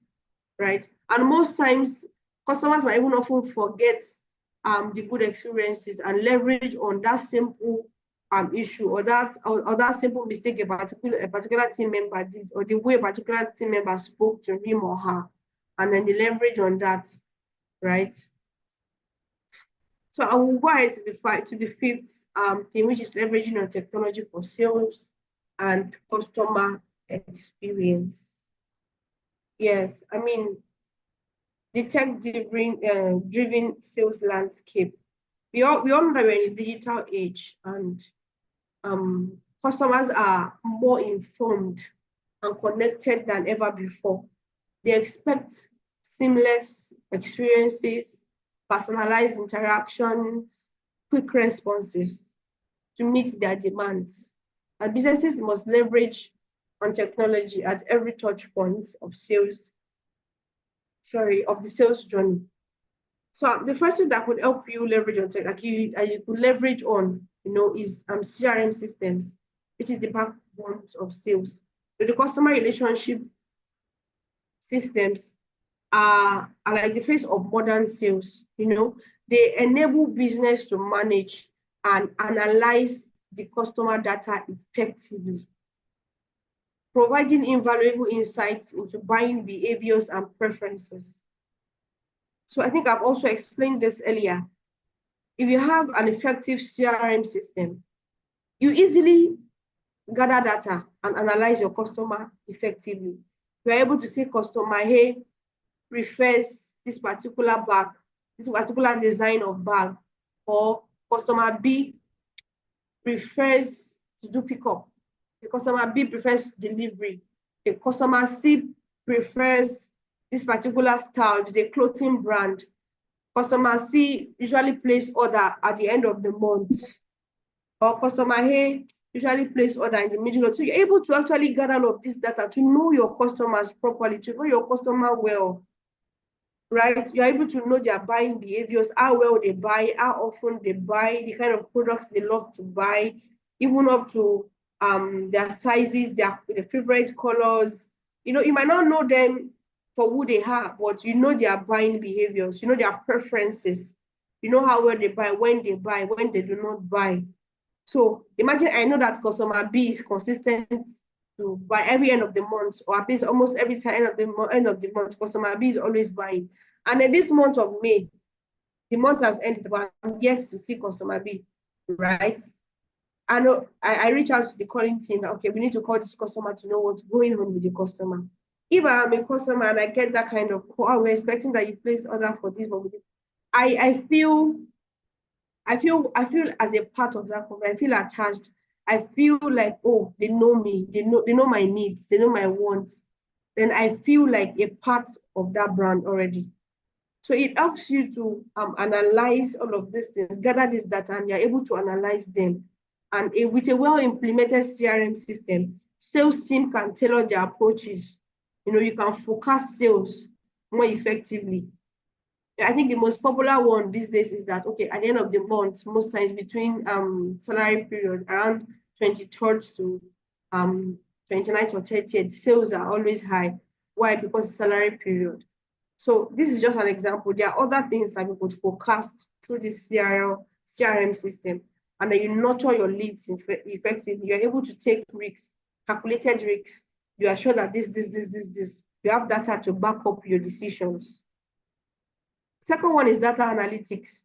right? And most times, customers might even often forget the good experiences and leverage on that simple issue or that simple mistake a particular team member did, or the way a particular team member spoke to him or her, and then the leverage on that, right? So I will go ahead to the fifth thing, which is leveraging on technology for sales and customer experience. Yes, I mean, the tech-driven sales landscape. We all know that we're in a digital age, and customers are more informed and connected than ever before. They expect seamless experiences, personalized interactions, quick responses to meet their demands. And businesses must leverage on technology at every touch point of the sales journey. So the first thing that could help you leverage on tech, like you could leverage on, is CRM systems, which is the backbone of sales. So the customer relationship systems are like the face of modern sales. They enable business to manage and analyze the customer data effectively, providing invaluable insights into buying behaviors and preferences. So I think I've also explained this earlier. If you have an effective CRM system, you easily gather data and analyze your customer effectively. You're able to say customer A prefers this particular bag, this particular design of bag, or customer B prefers to do pickup. The customer B prefers delivery. The customer C prefers this particular style. It's a clothing brand. Customer C usually place order at the end of the month, or customer A usually place order in the middle. So you're able to actually gather all of this data to know your customers properly, to know your customer well, right? You're able to know their buying behaviors, how well they buy, how often they buy, the kind of products they love to buy, even up to their sizes, their favorite colors. You might not know them for who they are, but you know their buying behaviors, you know their preferences, you know how well they buy, when they do not buy. So imagine I know that customer B is consistent to buy every end of the month, or at least almost every time end of the month, customer B is always buying. And in this month of May, the month has ended, but I'm yet to see customer B, right? I know I reach out to the calling team that, okay, we need to call this customer to know what's going on with the customer. If I am a customer and I get that kind of call, we're expecting that you place order for this, but I feel as a part of that company, I feel attached. I feel like, oh, they know me, they know my needs, they know my wants. Then I feel like a part of that brand already. So it helps you to analyze all of these things, gather this data, and you're able to analyze them. And with a well-implemented CRM system, sales team can tailor their approaches. You can forecast sales more effectively. I think the most popular one these days is that, okay, at the end of the month, most times between salary period, around 23rd to 29th or 30th, sales are always high. Why? Because salary period. So this is just an example. There are other things that you could forecast through this CRM system, and then you nurture your leads effectively. You're able to take risks, calculated risks. You are sure that this. You have data to back up your decisions. Second one is data analytics.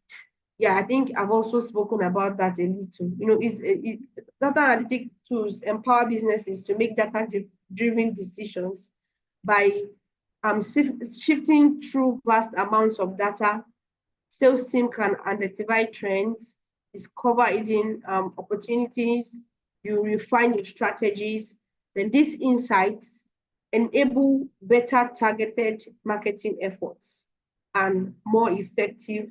Yeah, I think I've also spoken about that a little. Data analytic tools empower businesses to make data-driven decisions by shifting through vast amounts of data. Sales team can identify trends, discover hidden opportunities, you refine your strategies. Then these insights enable better targeted marketing efforts and more effective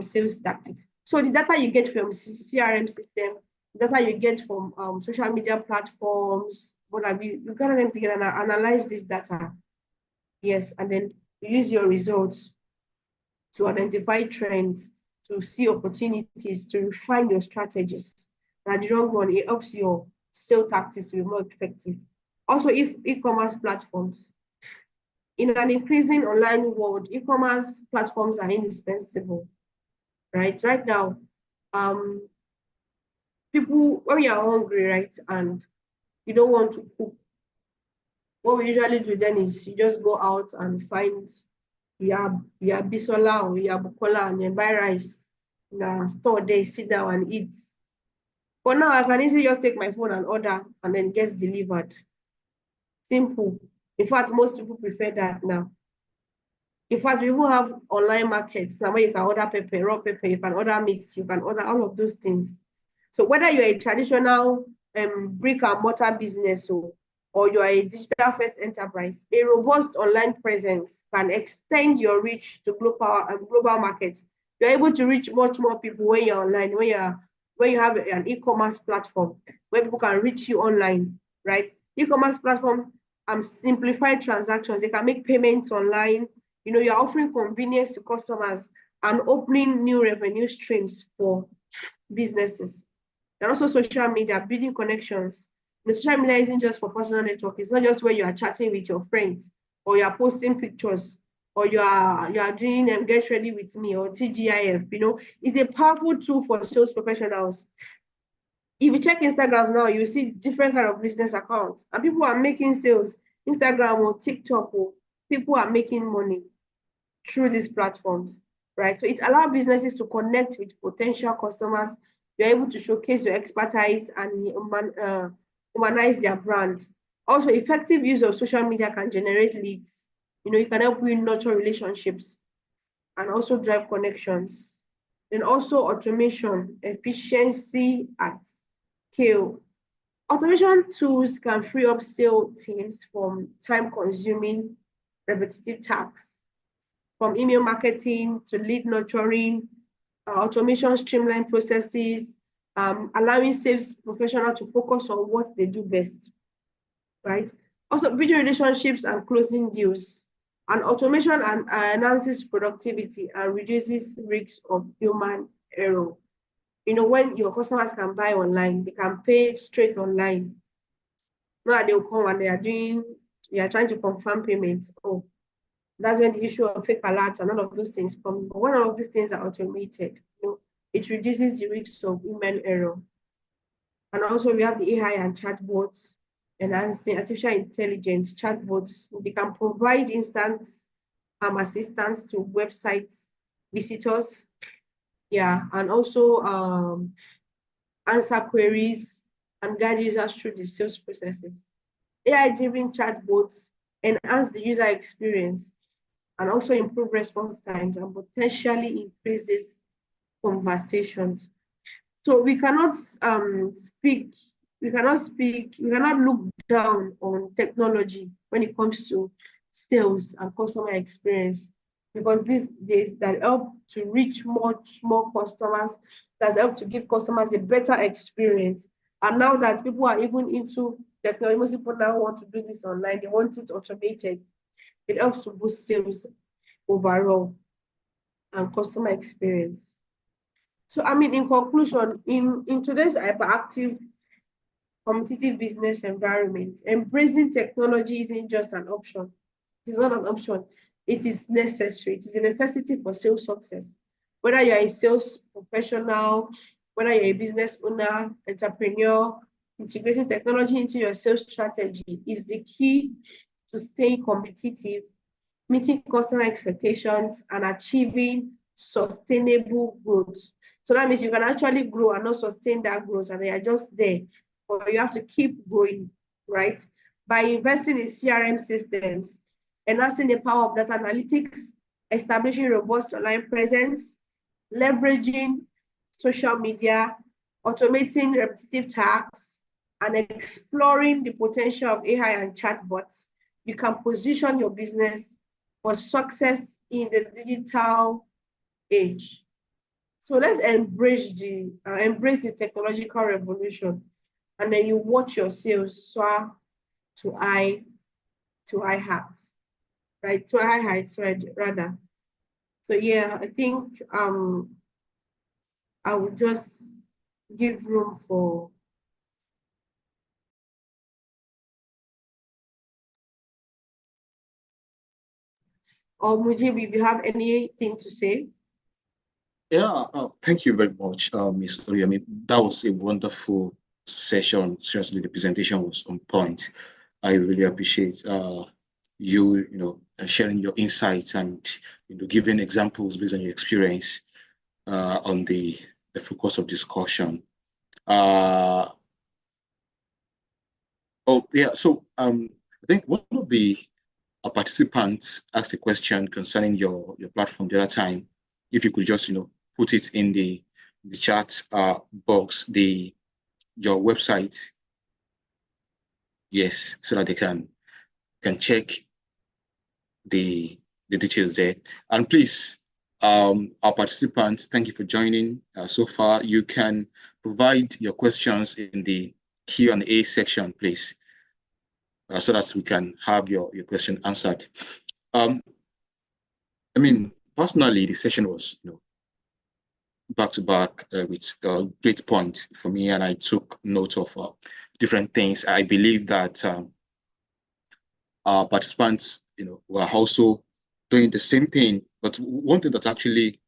sales tactics. So the data you get from CRM system, the data you get from social media platforms, you gather them together and analyze this data. Yes, and then use your results to identify trends, to see opportunities, to refine your strategies. That the long run, it helps your sales tactics to be more effective. Also, if e-commerce platforms, in an increasing online world, e-commerce platforms are indispensable, right? Right now, people, when you're hungry, right, and you don't want to cook, what we usually do then is you just go out and find your bisola or your bukola and then buy rice in a store there, sit down and eat. But now I can easily just take my phone and order and then get delivered. Simple. In fact, most people prefer that now. In fact, we even have online markets now where you can order pepper, raw pepper, you can order meat, you can order all of those things. So whether you're a traditional brick and mortar business or you're a digital first enterprise, a robust online presence can extend your reach to global markets. You're able to reach much more people when you're online, when you have an e-commerce platform where people can reach you online, right? E-commerce platform simplify transactions. They can make payments online. You're offering convenience to customers and opening new revenue streams for businesses. And also social media, building connections. Social media isn't just for personal network. It's not just where you are chatting with your friends or you are posting pictures. or you are doing Get Ready With Me or TGIF, it's a powerful tool for sales professionals. If you check Instagram now, you see different kind of business accounts, and people are making sales. Instagram or TikTok, or people are making money through these platforms, right? So it allows businesses to connect with potential customers. You're able to showcase your expertise and humanize their brand. Also, effective use of social media can generate leads. It can help you nurture relationships and also drive connections. Then also automation, efficiency at scale. Automation tools can free up sales teams from time-consuming repetitive tasks, from email marketing to lead nurturing. Automation streamline processes, allowing sales professionals to focus on what they do best, right? Also, building relationships and closing deals. And automation enhances productivity and reduces risks of human error. When your customers can buy online, they can pay straight online. Not that they'll come and they are trying to confirm payment. Oh, that's when the issue of fake alerts and all of those things come. But when all of these things are automated, it reduces the risks of human error. And also we have the AI and chatbots, enhancing artificial intelligence chatbots. They can provide instant assistance to website visitors, yeah, and also answer queries and guide users through the sales processes. AI-driven chatbots enhance the user experience and also improve response times and potentially increases conversations. So we cannot look down on technology when it comes to sales and customer experience, because these days that help to reach much more customers, that help to give customers a better experience. And now that people are even into technology, most people now want to do this online, they want it automated. It helps to boost sales overall and customer experience. So, in conclusion, in today's hyperactive, competitive business environment, embracing technology isn't just an option. It is not an option. It is necessary. It is a necessity for sales success. Whether you're a sales professional, whether you're a business owner, entrepreneur, integrating technology into your sales strategy is the key to staying competitive, meeting customer expectations, and achieving sustainable growth. So that means you can actually grow and not sustain that growth, and they are just there, but you have to keep growing, right? By investing in CRM systems, enhancing the power of data analytics, establishing robust online presence, leveraging social media, automating repetitive tasks, and exploring the potential of AI and chatbots, you can position your business for success in the digital age. So let's embrace the technological revolution, and then you watch your sales soar to high heights, right? To high heights, right, rather. So yeah, I think I would just give room for Mujeeb, if you have anything to say. Yeah, thank you very much, Ms. Oriyomi. That was a wonderful session. Seriously, the presentation was on point. I really appreciate you sharing your insights and giving examples based on your experience on the focus of discussion. Oh yeah, so I think one of the participants asked a question concerning your platform the other time. If you could just put it in the chat box, your website, yes, so that they can check the details there. And please, our participants, thank you for joining so far. You can provide your questions in the Q&A section, please, so that we can have your question answered. Personally, the session was back to back with great points for me, and I took note of different things. I believe that our participants, were also doing the same thing. But one thing that actually,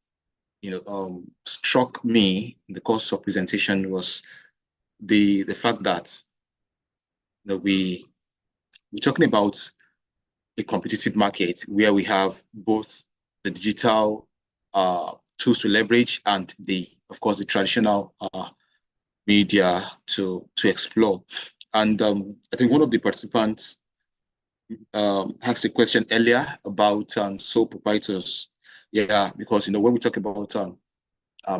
struck me in the course of presentation was the fact that we're talking about a competitive market where we have both the digital tools to leverage and of course, the traditional media to explore. And I think one of the participants asked a question earlier about sole proprietors. Yeah, because when we talk about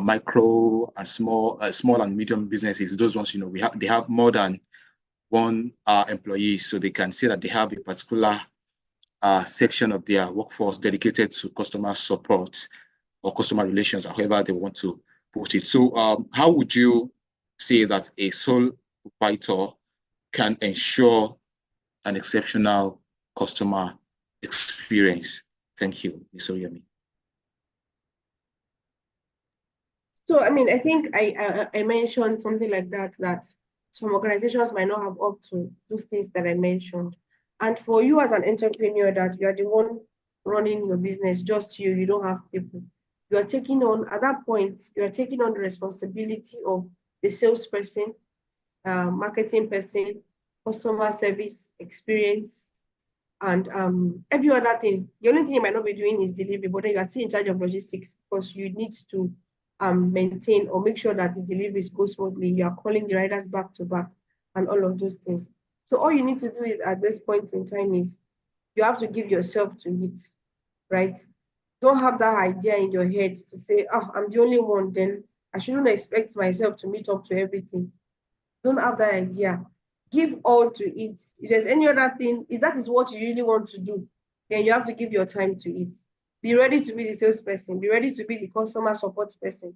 micro and small and medium businesses, those ones, they have more than one employee, so they can say that they have a particular section of their workforce dedicated to customer support or customer relations, however they want to put it. So how would you say that a sole proprietor can ensure an exceptional customer experience? Thank you, Ms. Oriyomi. So, I mean, I think I mentioned something like that some organizations might not have up to those things that I mentioned. And for you as an entrepreneur, that you are the one running your business, just you don't have people. You are taking on, at that point, you are taking on the responsibility of the salesperson, marketing person, customer service experience, and every other thing. The only thing you might not be doing is delivery, but then you are still in charge of logistics because you need to maintain or make sure that the deliveries go smoothly. You are calling the riders back to back and all of those things. So all you need to do is, at this point in time, is you have to give yourself to it, right? Don't have that idea in your head to say, oh, I'm the only one, then I shouldn't expect myself to meet up to everything. Don't have that idea. Give all to it. If there's any other thing, if that is what you really want to do, then you have to give your time to it. Be ready to be the salesperson. Be ready to be the customer support person.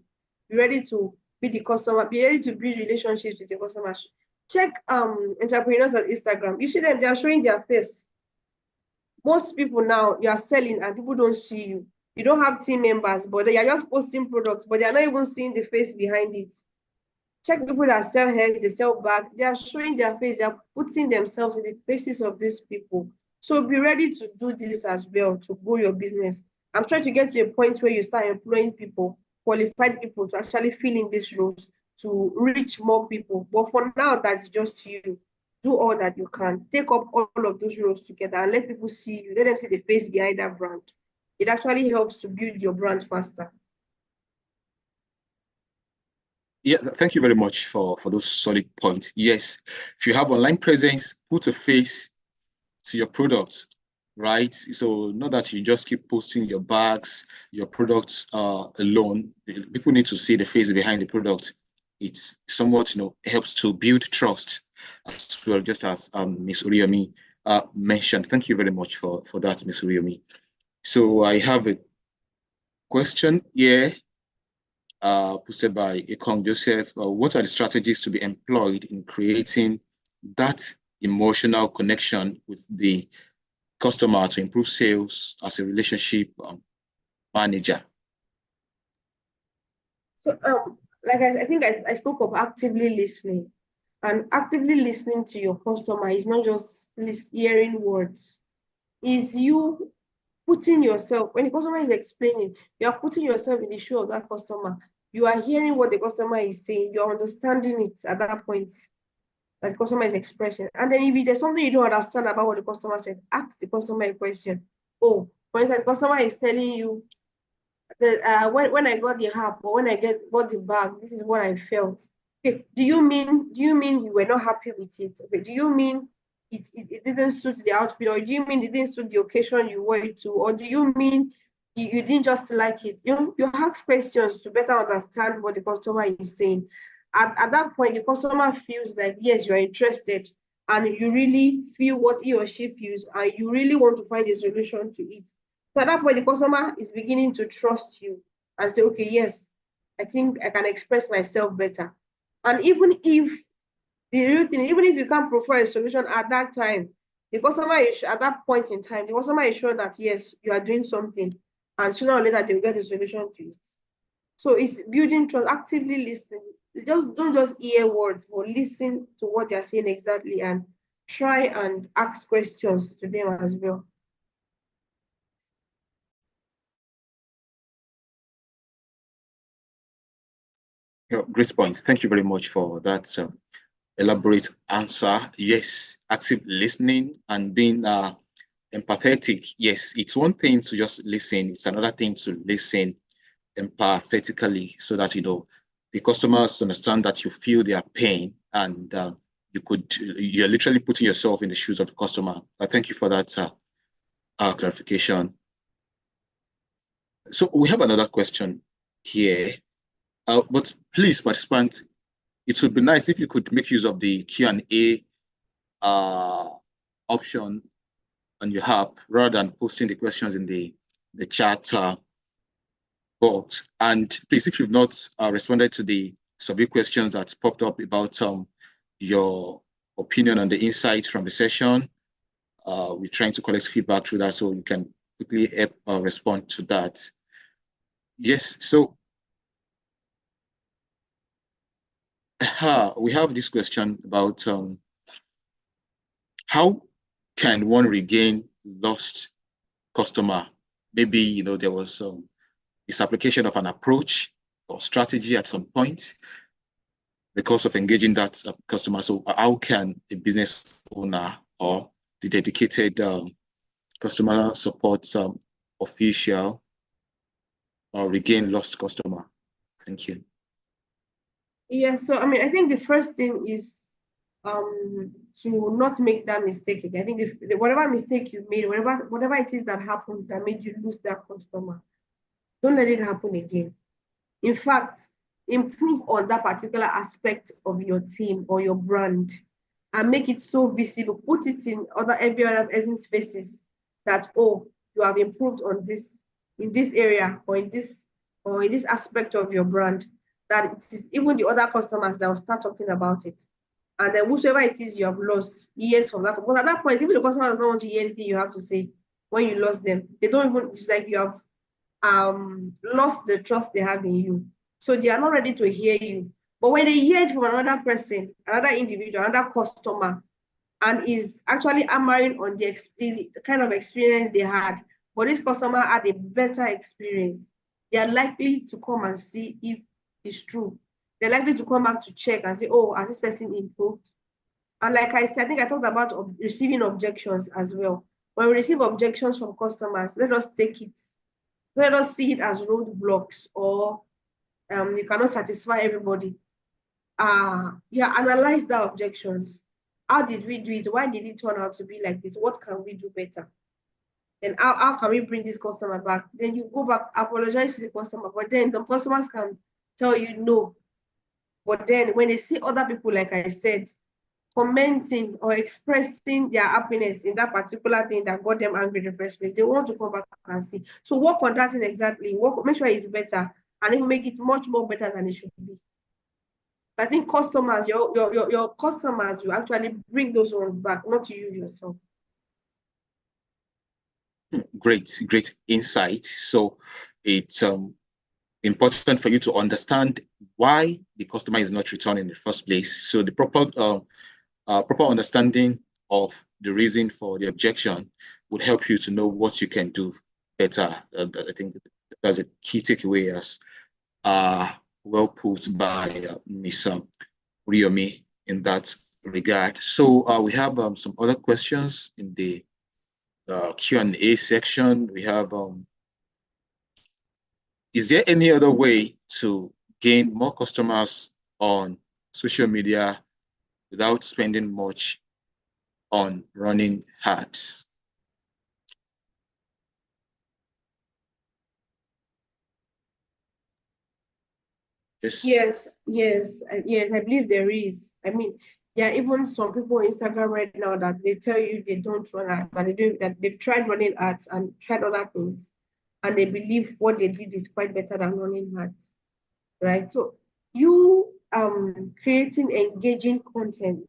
Be ready to be the customer. Be ready to build relationships with the customers. Check entrepreneurs on Instagram. You see them, they are showing their face. Most people now, you are selling and people don't see you. You don't have team members, but they are just posting products, but they are not even seeing the face behind it. Check people that sell heads, they sell bags, they are showing their face, they are putting themselves in the faces of these people. So be ready to do this as well to grow your business. I'm trying to get to a point where you start employing people, qualified people to actually fill in these roles to reach more people. But for now, that's just you. Do all that you can. Take up all of those roles together and let people see you. Let them see the face behind that brand. It actually helps to build your brand faster. Yeah, thank you very much for those solid points. Yes, if you have online presence, put a face to your products, right? So not that you just keep posting your bags, your products alone. People need to see the face behind the product. It's somewhat, helps to build trust as well, just as Ms. Oriyomi mentioned. Thank you very much for that, Ms. Oriyomi. So I have a question here posted by Ekong Joseph. What are the strategies to be employed in creating that emotional connection with the customer to improve sales as a relationship manager? So, like I think I spoke of actively listening, and actively listening to your customer is not just hearing words. Is you putting yourself, when the customer is explaining, you are putting yourself in the shoe of that customer. You are hearing what the customer is saying. You are understanding it at that point that the customer is expressing. And then if there's something you don't understand about what the customer said, ask the customer a question. Oh, for instance, the customer is telling you that when I got the app or when I got the bag, this is what I felt. Okay, do you mean you were not happy with it? Okay, do you mean it didn't suit the outfit, or do you mean it didn't suit the occasion you wore it to, or do you mean you didn't just like it? You ask questions to better understand what the customer is saying. At that point, the customer feels like, yes, you're interested and you really feel what he or she feels and you really want to find a solution to it. So at that point, the customer is beginning to trust you and say, okay, yes, I think I can express myself better. And even if the real thing, even if you can't provide a solution at that time, the customer is at that point in time, the customer is sure that yes, you are doing something, and sooner or later they will get a solution to it. So it's building trust, actively listening. Just don't just hear words, but listen to what they're saying exactly and try and ask questions to them as well. Yeah, great point. Thank you very much for that elaborate answer. Yes, active listening and being empathetic. Yes, it's one thing to just listen. It's another thing to listen empathetically so that, the customers understand that you feel their pain and you're literally putting yourself in the shoes of the customer. Thank you for that clarification. So we have another question here, but please, participants, it would be nice if you could make use of the Q&A option on your app rather than posting the questions in the chat box. And please, if you've not responded to the survey questions that popped up about your opinion on the insights from the session, we're trying to collect feedback through that so you can quickly respond to that. Yes, so we have this question about how can one regain lost customer? Maybe, there was misapplication of an approach or strategy at some point because of engaging that customer. So how can a business owner or the dedicated customer support official regain lost customer? Thank you. Yeah, so I think the first thing is to not make that mistake again. I think whatever mistake you made, whatever it is that happened that made you lose that customer, don't let it happen again. In fact, improve on that particular aspect of your team or your brand and make it so visible. Put it in every other person's faces that, oh, you have improved on this in this area or in this aspect of your brand, that it is even the other customers that will start talking about it. And then whosoever it is you have lost years from that. Because at that point, even the customer does not want to hear anything you have to say when you lost them. They don't even, it's like you have lost the trust they have in you. So they are not ready to hear you. But when they hear it from another person, another individual, another customer, and is actually hammering on the kind of experience they had, but this customer had a better experience, they are likely to come and see if it's true. They're likely to come back to check and say, oh, has this person improved? And like I said, I think I talked about receiving objections as well. When we receive objections from customers, let us see it as roadblocks, or you cannot satisfy everybody. Analyze the objections. How did we do it? Why did it turn out to be like this? What can we do better? And how can we bring this customer back? Then you go back, apologize to the customer, but then the customers can tell you no. But then when they see other people, like I said, commenting or expressing their happiness in that particular thing that got them angry in the first place, they want to come back and see. So work on that thing exactly. Make sure it's better, and it will make it much more better than it should be. I think customers, your customers will actually bring those ones back, not you yourself. Great insight. So it's important for you to understand why the customer is not returning in the first place. So the proper understanding of the reason for the objection would help you to know what you can do better. I think that's a key takeaway, as well put by Ms. Oriyomi in that regard. So we have some other questions in the Q&A section. We have, is there any other way to gain more customers on social media without spending much on running ads? Yes, I believe there is. Even some people on Instagram right now that they tell you they don't run ads, that they've tried running ads and tried other things, and they believe what they did is quite better than running ads, right? So you creating engaging content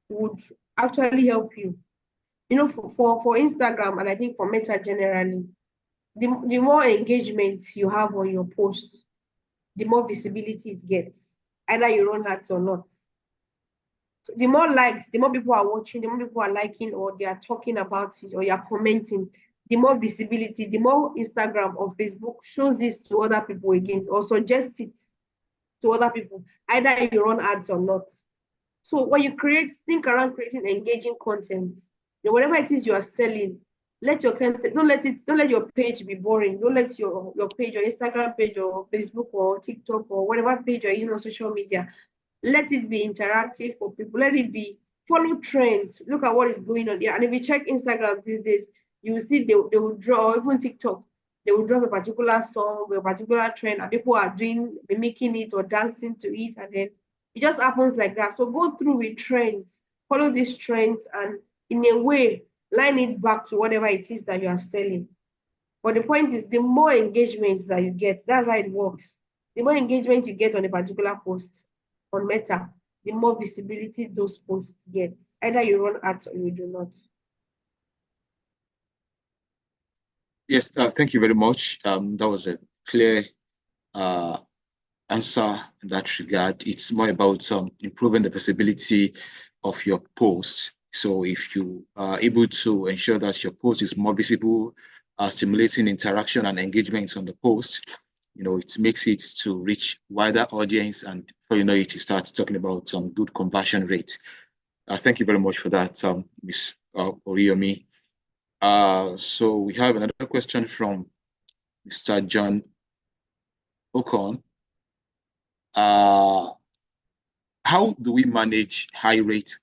would actually help you. For Instagram, and I think for Meta generally, the more engagement you have on your posts, the more visibility it gets, either you run ads or not. So the more likes, the more people are watching, the more people are liking, or they are talking about it, or you're commenting, the more visibility, the more Instagram or Facebook shows this to other people again, or suggests it to other people, either you run ads or not. So when you think around creating engaging content, whatever it is you are selling, let your content, don't let your page be boring. Don't let your page, your Instagram page or Facebook or TikTok or whatever page you're using on social media, let it be interactive for people. Let it be follow trends. Look at what is going on there. And if you check Instagram these days, you will see they will draw, even TikTok, they will drop a particular song or a particular trend, and people are mimicking it or dancing to it, and then it just happens like that. So go through with trends, follow these trends, and in a way, line it back to whatever it is that you are selling. But the point is, the more engagements that you get, that's how it works. The more engagement you get on a particular post on Meta, the more visibility those posts get. Either you run ads or you do not. Yes, thank you very much. That was a clear answer in that regard. It's more about improving the visibility of your posts. So if you are able to ensure that your post is more visible, stimulating interaction and engagement on the post, it makes it to reach wider audience, and before you know it, you start talking about some good conversion rate. Thank you very much for that, Ms. Oriyomi. So we have another question from Mr. John Ocon. How do we manage high rate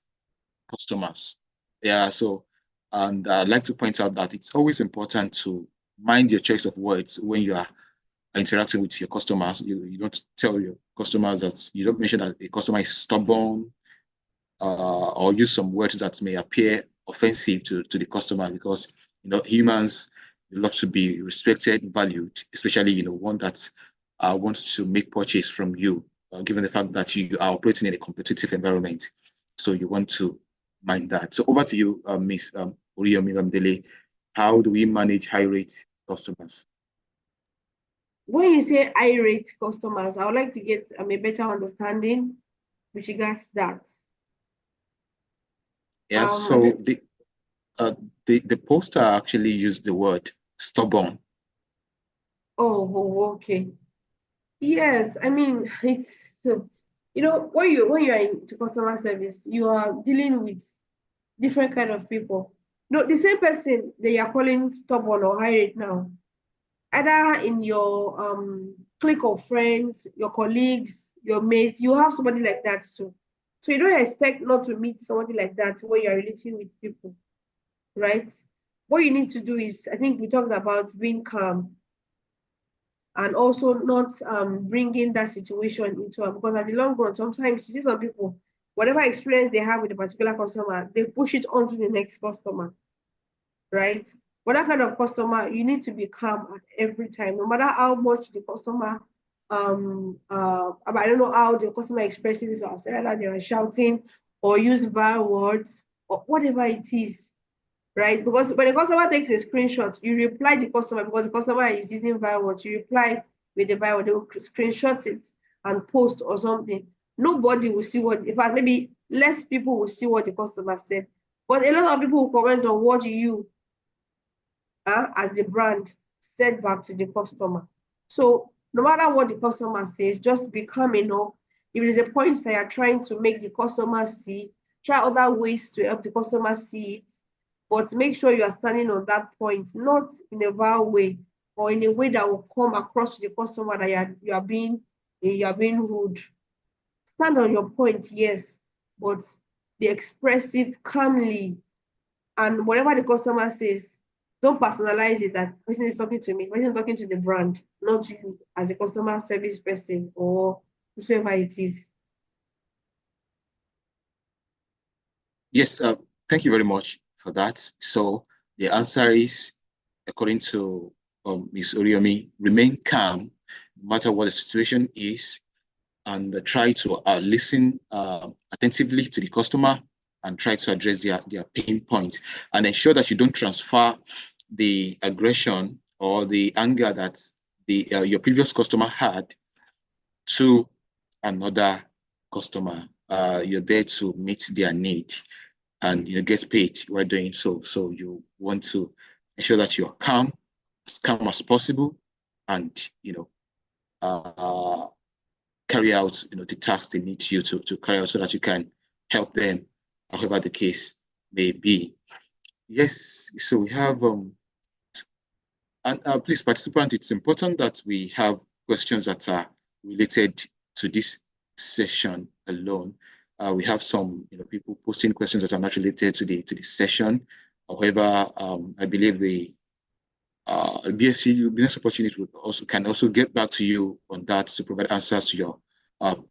customers? Yeah, so, and I'd like to point out that it's always important to mind your choice of words when you are interacting with your customers. You don't tell your customers that, you don't mention that a customer is stubborn, or use some words that may appear offensive to the customer, because humans love to be respected, valued, especially one that wants to make purchase from you, given the fact that you are operating in a competitive environment. So you want to mind that. So over to you, Ms. Oriyomi Bamdele. How do we manage high rate customers? When you say irate customers, I would like to get a better understanding with regards to that. Yeah, so the poster actually used the word stubborn. Oh, okay. Yes, I mean, it's when you are into customer service, you are dealing with different kind of people. No, the same person that you're calling stubborn or irate now, either in your clique of friends, your colleagues, your mates, you have somebody like that too. So you don't expect not to meet somebody like that when you're relating with people, right? What you need to do is, I think we talked about being calm and also not bringing that situation into it, because at the long run, sometimes you see some people, whatever experience they have with a particular customer, they push it on to the next customer, right? But that kind of customer, you need to be calm at every time, no matter how much the customer, I don't know how the customer expresses it, or say that they are shouting or use bad words or whatever it is, right? Because when the customer takes a screenshot, you reply the customer, because the customer is using bad words, you reply with the bad word, they will screenshot it and post or something. Nobody will see what, in fact, maybe less people will see what the customer said. But a lot of people will comment on what you, as the brand, said back to the customer. So no matter what the customer says, just be calm enough. If it is a point that you're trying to make the customer see, try other ways to help the customer see it, but make sure you are standing on that point, not in a vile way or in a way that will come across to the customer that you are being rude. Stand on your point, yes, but be expressive calmly, and whatever the customer says, don't personalize it that person is talking to me, person is talking to the brand, not you as a customer service person or whoever it is. Yes, thank you very much for that. So the answer is, according to Ms. Oriyomi, remain calm no matter what the situation is, and try to listen attentively to the customer and try to address their pain point, and ensure that you don't transfer the aggression or the anger that your previous customer had to another customer. You're there to meet their need, and get paid while doing so. So you want to ensure that you're as calm as possible, and uh, carry out, the tasks they need you to carry out so that you can help them, however the case may be. Yes, so we have, and please, participant, it's important that we have questions that are related to this session alone. We have some, people posting questions that are not related to the session. However, I believe the BSc business opportunity can also get back to you on that to provide answers to your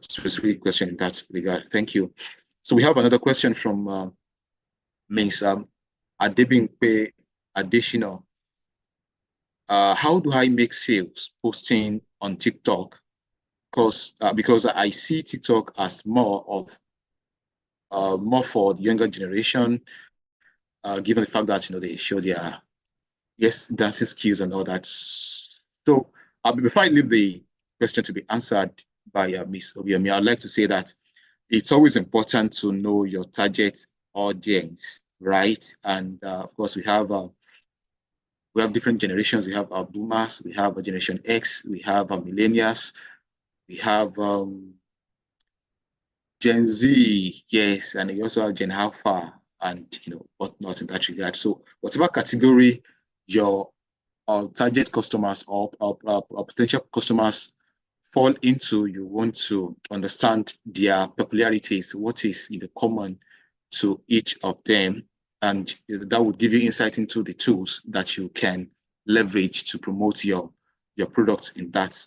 specific question in that regard. Thank you. So we have another question from Ms. Adebimpe Additional. How do I make sales posting on TikTok? Because I see TikTok as more for the younger generation, given the fact that they show their dancing skills and all that. So before I leave the question to be answered by Ms. Oriyomi, I'd like to say that it's always important to know your target audience, right? And of course, we have different generations. We have our boomers, we have a Generation X, we have our millennials, we have Gen Z, yes, and we also have Gen Alpha and whatnot in that regard. So whatever category your target customers or potential customers fall into, you want to understand their peculiarities, what is common to each of them, and that would give you insight into the tools that you can leverage to promote your products in that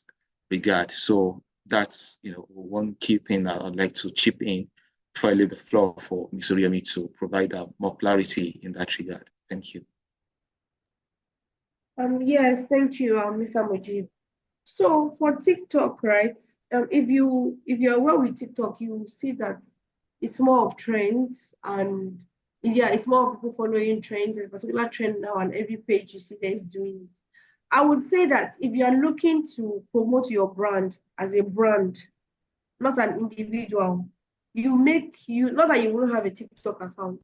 regard. So that's one key thing that I'd like to chip in before I leave the floor for Ms. Oriyomi to provide more clarity in that regard. Thank you. Yes, thank you, Mr. Mujeeb. So for TikTok, right? If you're well with TikTok, you see that it's more of trends, and it's more of people following trends. There's a particular trend now, and every page you see there's doing it. I would say that if you are looking to promote your brand as a brand, not an individual, not that you won't have a TikTok account,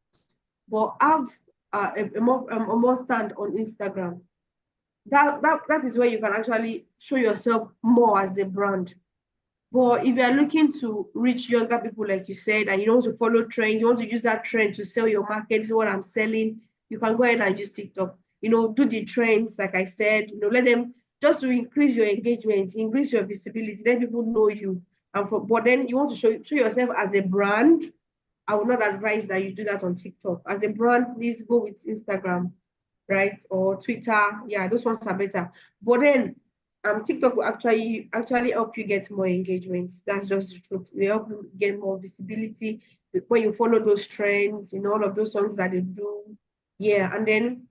but have a more stand on Instagram. That is where you can actually show yourself more as a brand. But if you are looking to reach younger people, like you said, and you don't want to follow trends, you want to use that trend to sell your market, this is what I'm selling, you can go ahead and use TikTok. Do the trends, like I said, let them, just to increase your engagement, increase your visibility, let people know you. But then you want to show yourself as a brand. I would not advise that you do that on TikTok. As a brand, please go with Instagram, right? Or Twitter. Yeah, those ones are better. But then TikTok will actually help you get more engagement. That's just the truth. They help you get more visibility when you follow those trends, all of those songs that they do. Yeah, and then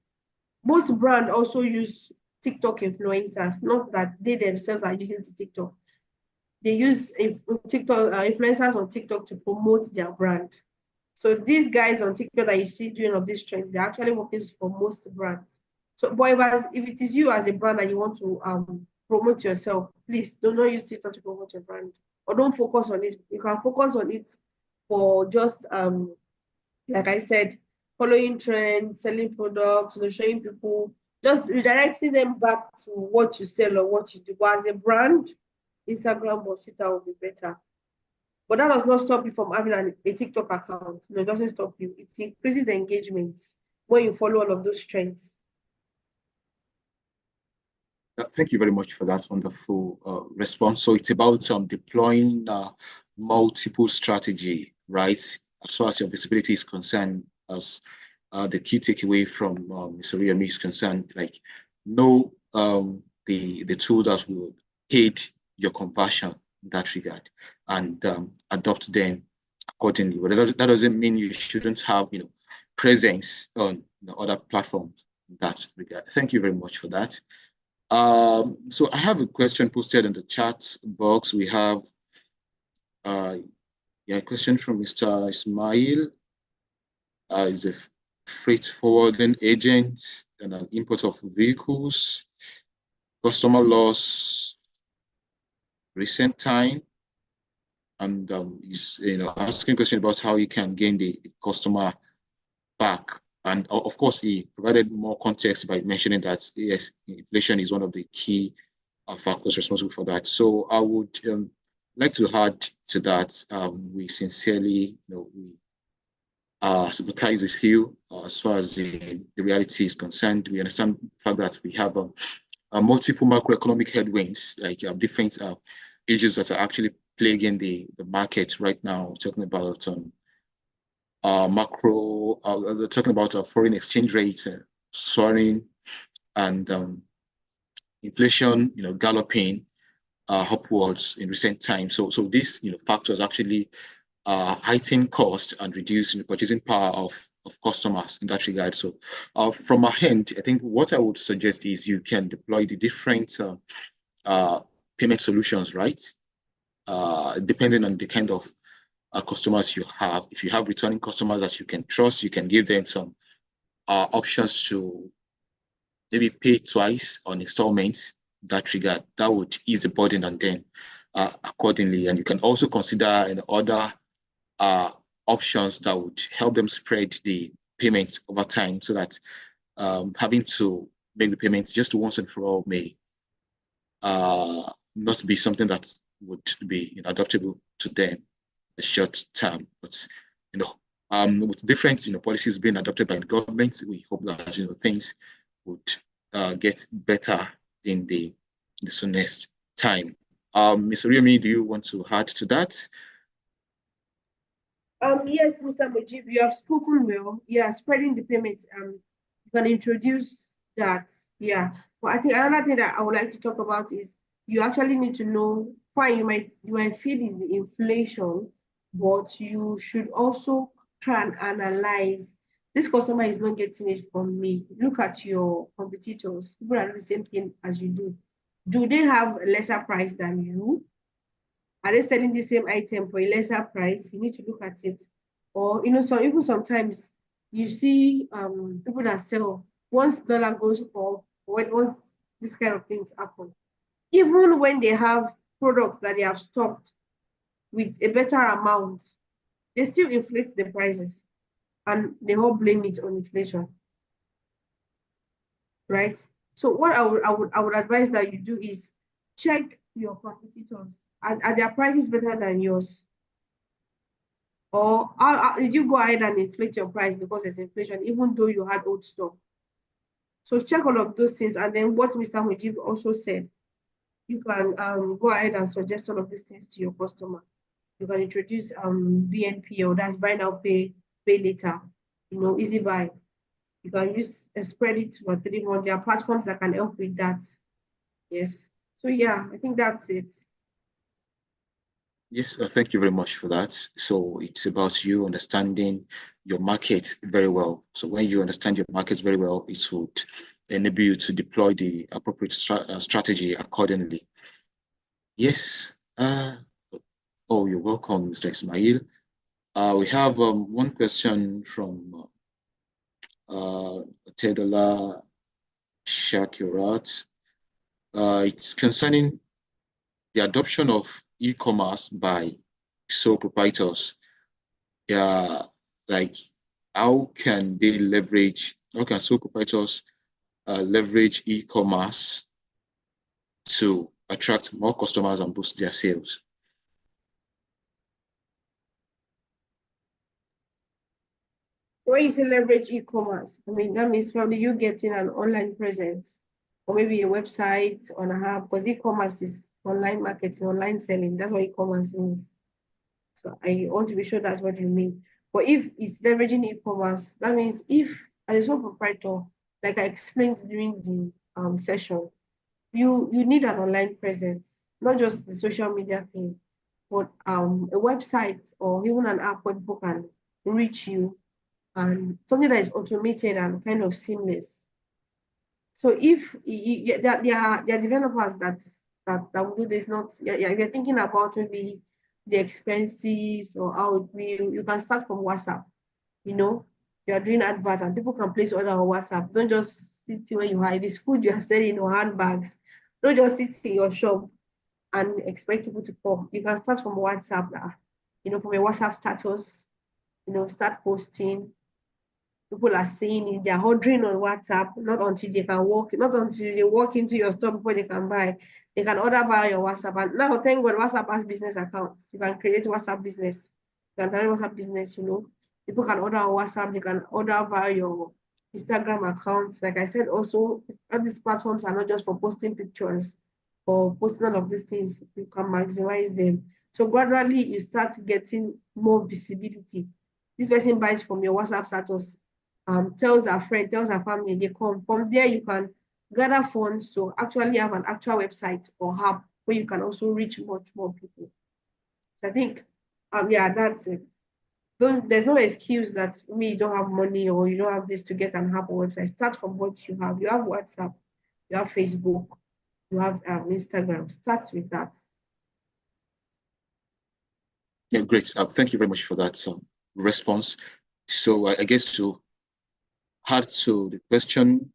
most brands also use TikTok influencers, not that they themselves are using the TikTok. They use TikTok influencers on TikTok to promote their brand. So these guys on TikTok that you see doing of these trends, they're actually working for most brands. So, but if it is you as a brand and you want to promote yourself, please do not use TikTok to promote your brand, or don't focus on it. You can focus on it for just like I said, following trends, selling products, showing people, just redirecting them back to what you sell or what you do. But as a brand, Instagram or Twitter will be better. But that does not stop you from having a TikTok account. No, it doesn't stop you. It increases engagement when you follow all of those trends. Thank you very much for that wonderful response. So it's about deploying multiple strategy, right? As far as your visibility is concerned, as the key takeaway from Mr. Oriyomi is concerned, like know the tools that will aid your conversion in that regard, and adopt them accordingly. But that doesn't mean you shouldn't have presence on other platforms in that regard. Thank you very much for that. So I have a question posted in the chat box. We have a question from Mr. Ismail. Is a freight forwarding agent and an import of vehicles, customer loss, recent time, and he's asking a question about how he can gain the customer back. And of course, he provided more context by mentioning that yes, inflation is one of the key factors responsible for that. So I would like to add to that. We sincerely, we sympathize with you as far as the reality is concerned. We understand the fact that we have multiple macroeconomic headwinds, like different issues that are actually plaguing the market right now. We're talking about talking about foreign exchange rate soaring and inflation, galloping upwards in recent times. So these, factors actually heighten cost and reduce purchasing power of customers in that regard. So from our end, I think what I would suggest is you can deploy the different payment solutions, right? Depending on the kind of customers you have. If you have returning customers that you can trust, you can give them some options to maybe pay twice on installments. That regard, that would ease the burden on them accordingly. And you can also consider other options that would help them spread the payments over time, so that having to make the payments just once and for all may not be something that would be adaptable to them the short term. But with different policies being adopted by the government, we hope that things would get better in the soonest time. Ms. Oriyomi, do you want to add to that? Yes, Mr. Mujeeb, you have spoken well. Yeah, spreading the payments. You can introduce that. Yeah, but I think another thing that I would like to talk about is you actually need to know. Fine, you might feel is the inflation, but you should also try and analyze. This customer is not getting it from me. Look at your competitors. People are doing the same thing as you do. Do they have a lesser price than you? Are they selling the same item for a lesser price? You need to look at it. Or, so even sometimes you see people that sell, once dollar goes up, or once this kind of things happen, even when they have products that they have stocked with a better amount, they still inflate the prices and they all blame it on inflation. Right? So what I would advise that you do is check your competitors. Are their prices better than yours? Or did you go ahead and inflate your price because there's inflation, even though you had old stock? So check all of those things. And then what Mr. Mujeeb also said, you can go ahead and suggest all of these things to your customer. You can introduce BNP, or that's buy now, pay later, easy buy. You can use a spread it for 3 months. There are platforms that can help with that. Yes. So yeah, I think that's it. Yes, thank you very much for that. So it's about you understanding your market very well. So when you understand your market very well, it would enable you to deploy the appropriate strategy accordingly. Yes. Oh, you're welcome, Mr. Ismail. We have one question from Tedola Shakirat. It's concerning the adoption of e-commerce by sole proprietors. Yeah, like how can sole proprietors leverage e-commerce to attract more customers and boost their sales? When you say leverage e-commerce, I mean, that means probably you getting an online presence, or maybe a website on a hub, because e-commerce is online marketing, online selling. That's what e-commerce means. So I want to be sure that's what you mean. But if it's leveraging e-commerce, that means if as a sole proprietor, like I explained during the session, you need an online presence, not just the social media thing, but a website or even an app where people can reach you, and something that is automated and kind of seamless. So if there are developers that will do this, not you're thinking about maybe the expenses or how it will, you can start from WhatsApp. You're doing adverts and people can place order on WhatsApp. Don't just sit where you are. If it's food you are selling or handbags, don't just sit in your shop and expect people to come. You can start from WhatsApp, from a WhatsApp status, start posting. People are seeing it, they're ordering on WhatsApp, not until they walk into your store before they can buy. They can order via your WhatsApp. And now, thank God, WhatsApp has business accounts. You can create WhatsApp business. You can create WhatsApp business, you know. People can order on WhatsApp. They can order via your Instagram accounts. Like I said, also, all these platforms are not just for posting pictures or posting all of these things. You can maximize them. So gradually, you start getting more visibility. This person buys from your WhatsApp status, tells a friend, tells a family, they come. From there, you can gather funds to actually have an actual website or hub where you can also reach much more people. So I think, yeah, that's it. There's no excuse that you don't have money or you don't have this to get an app or website. Start from what you have. You have WhatsApp, you have Facebook, you have Instagram. Start with that. Yeah, great. Thank you very much for that response. So I guess to add to the question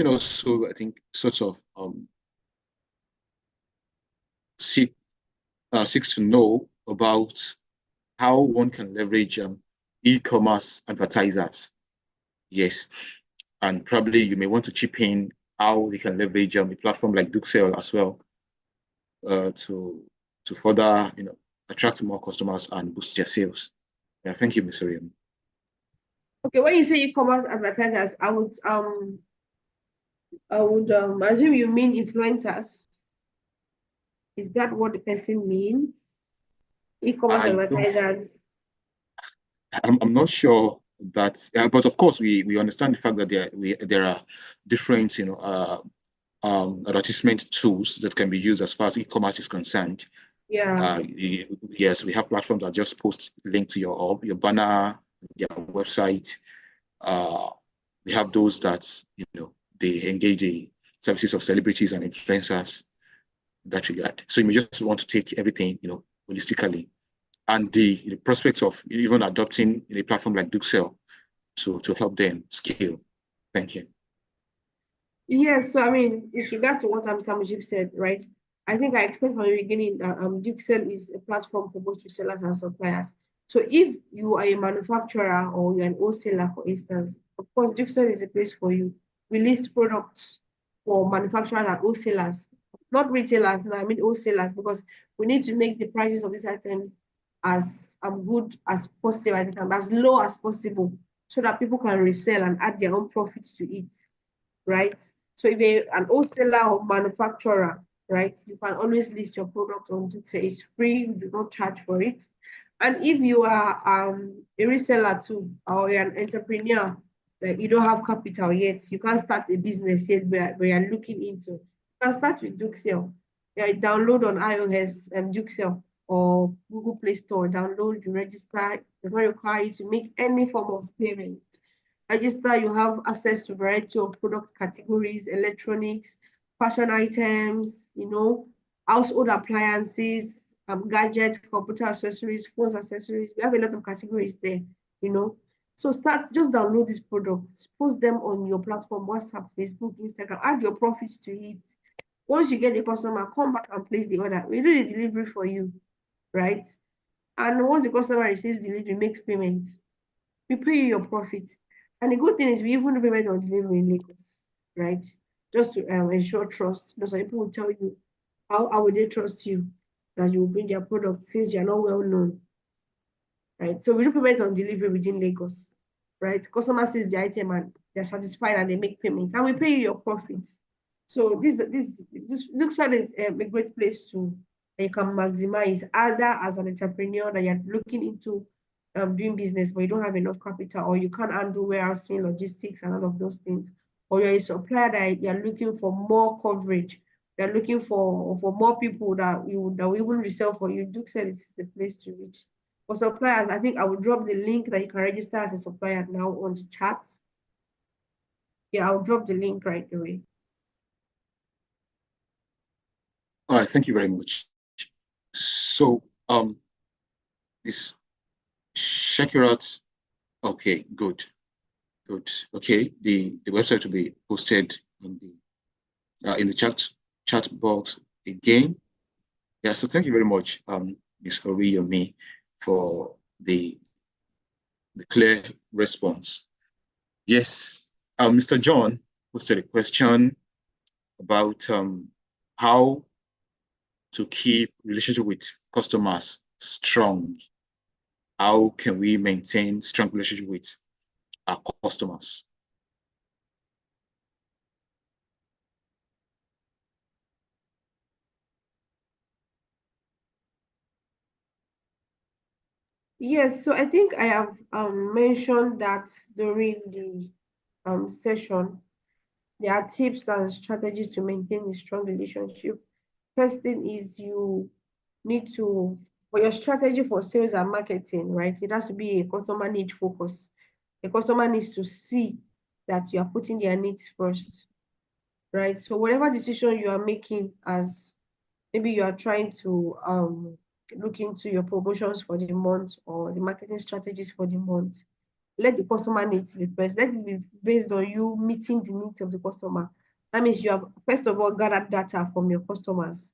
also, I think, sort of seeks to know about how one can leverage e-commerce advertisers. Yes, and probably you may want to chip in how they can leverage a platform like Dukesell as well to further, attract more customers and boost their sales. Yeah, thank you, Mr. Oriyomi. Okay, when you say e-commerce advertisers, I would assume you mean influencers. Is that what the person means? E-commerce I don't. advertisers. I'm not sure that, but of course we understand the fact that there are different advertisement tools that can be used as far as e-commerce is concerned. Yeah. Yes, we have platforms that just post link to your banner, your website. We have those that they engage the services of celebrities and influencers in that regard. So you may just want to take everything holistically, and the prospects of even adopting a platform like Dukesell to help them scale. Thank you. Yes, so I mean, with regards to what Mr. Mujeeb said, right? I think I explained from the beginning that Dukesell is a platform for both resellers and suppliers. So if you are a manufacturer or you're an wholesaler, for instance, of course, Dukesell is a place for you. We list products for manufacturers and wholesalers, not retailers. No, I mean wholesalers, because we need to make the prices of these items as good as possible, as low as possible, so that people can resell and add their own profits to it, right? So if you're an wholesaler or manufacturer, right, you can always list your product on Dukesell. It's free, you do not charge for it. And if you are a reseller too, or you're an entrepreneur, that you don't have capital yet, you can't start a business yet where you're looking into, you can start with Dukesell. Yeah, download on iOS Dukesell or Google Play Store, download, you register. It does not require you to make any form of payment. Register, you have access to a variety of product categories, electronics, fashion items, household appliances, gadgets, computer accessories, phones accessories. We have a lot of categories there, So just download these products, post them on your platform, WhatsApp, Facebook, Instagram, add your profits to it. Once you get the customer, come back and place the order. We do the delivery for you, right? And once the customer receives delivery, makes payments, we pay you your profit. And the good thing is we even do payment on delivery in Lagos, right? Just to ensure trust. Some people will tell you, how would they trust you that you will bring their product since you're not well known, right? So we do payment on delivery within Lagos, right? Customer sees the item and they're satisfied and they make payments, and we pay you your profits. So this looks like a great place to you can maximize, either as an entrepreneur that you're looking into doing business, but you don't have enough capital, or you can't handle warehousing, logistics, and all of those things, or you're a supplier that you're looking for more coverage, you're looking for more people that we will resell for you. Dukesell is the place to reach. For suppliers, I think I will drop the link that you can register as a supplier now on the chat. Yeah, I'll drop the link right away. All right, thank you very much. So, this Shakirat. Okay, good. Okay, the website will be posted in the chat box again. Yeah, so thank you very much, Ms. Oriyomi, for the clear response. Yes, Mr. John posted a question about how to keep relationship with customers strong. How can we maintain strong relationship with our customers? Yes, so I think I have mentioned that during the session. There are tips and strategies to maintain a strong relationship. First thing is you need to, for your strategy for sales and marketing, right? It has to be a customer need focus. The customer needs to see that you are putting their needs first, right? So whatever decision you are making, as maybe you are trying to look into your promotions for the month or the marketing strategies for the month, let the customer needs be first. Let it be based on you meeting the needs of the customer. That means you have, first of all, gathered data from your customers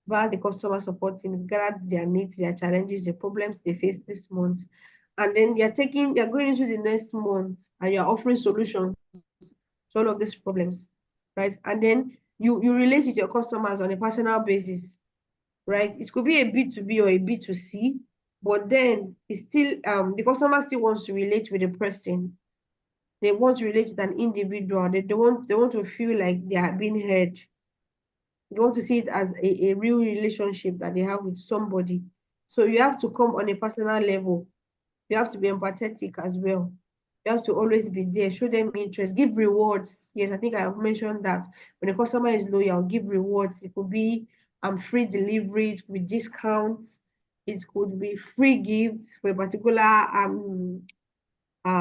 via the customer support team, gathered their needs, their challenges, the problems they face this month. And then you're going into the next month and you're offering solutions to all of these problems, right? And then you relate with your customers on a personal basis, right? It could be a B2B or a B2C, but then it's still the customer still wants to relate with the person. They want to relate with an individual. They want to feel like they are being heard. They want to see it as a real relationship that they have with somebody. So you have to come on a personal level. You have to be empathetic as well. You have to always be there, show them interest, give rewards. Yes, I think I have mentioned that when a customer is loyal, give rewards. It could be free delivery, it could be discounts, it could be free gifts for a particular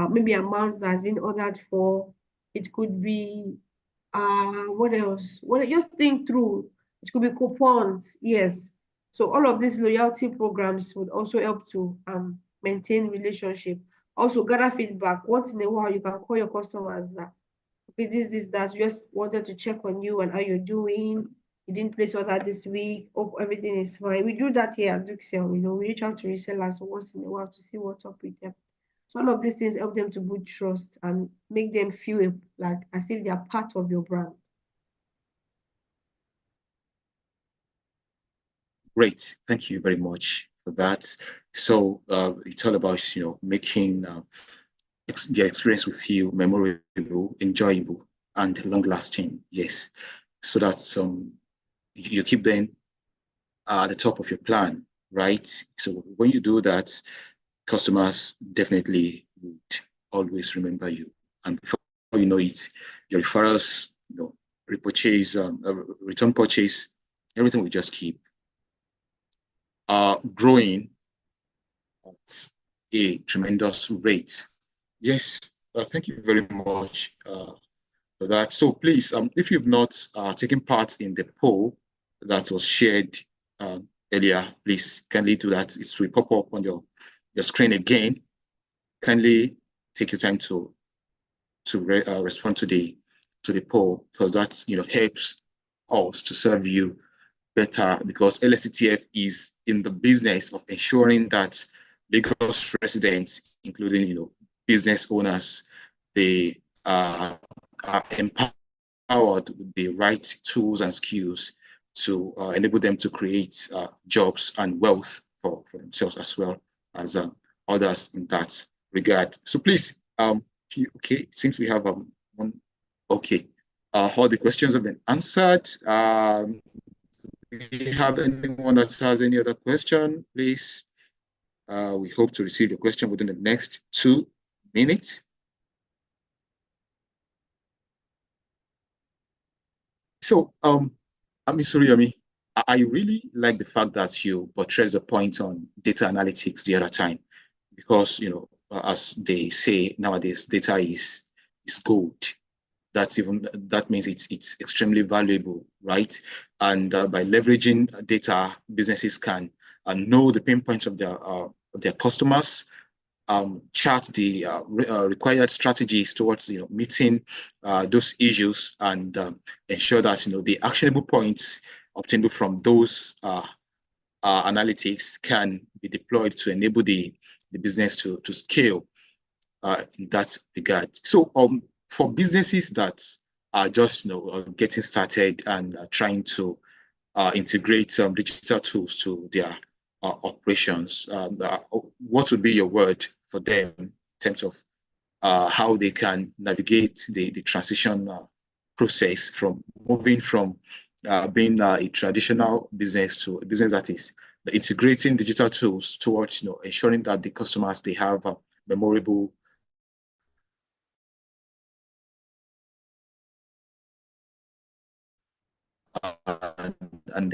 maybe amount that has been ordered for. It could be what else? What, just think through. It could be coupons, yes. So all of these loyalty programs would also help to maintain relationship. Also gather feedback. Once in a while, you can call your customers that, okay, this, that, just wanted to check on you and how you're doing. You didn't place order this week. Hope everything is fine. We do that here at Dukesell. We reach out to resellers once in a while to see what's up with them. So all of these things help them to build trust and make them feel like as if they are part of your brand. Great, thank you very much for that. So it's all about making their experience with you memorable, enjoyable, and long-lasting. Yes, so that you keep them at the top of your plan, right? So when you do that, customers definitely would always remember you, and before you know it, your referrals, repurchase, return purchase, everything will just keep growing at a tremendous rate. Yes, thank you very much for that. So please, if you've not taken part in the poll that was shared earlier, please kindly do that. It will pop up on your screen again. Kindly take your time to respond to the poll, because that helps us to serve you better, because LSETF is in the business of ensuring that Lagos residents, including business owners, they are empowered with the right tools and skills to enable them to create jobs and wealth for themselves as well as others in that regard. So please, okay, it seems we have one. Okay, all the questions have been answered. Do you have anyone that has any other question, please? We hope to receive your question within the next 2 minutes. So, Ms. Oriyomi, I really like the fact that you buttressed the point on data analytics the other time, because, as they say nowadays, data is gold. That means it's extremely valuable, right? And by leveraging data, businesses can know the pain points of their customers, chart the required strategies towards meeting those issues, and ensure that the actionable points obtained from those analytics can be deployed to enable the business to scale in that regard. So for businesses that are just getting started and trying to integrate digital tools to their operations. What would be your word for them in terms of how they can navigate the transition process from moving from being a traditional business to a business that is integrating digital tools towards ensuring that the customers they have memorable and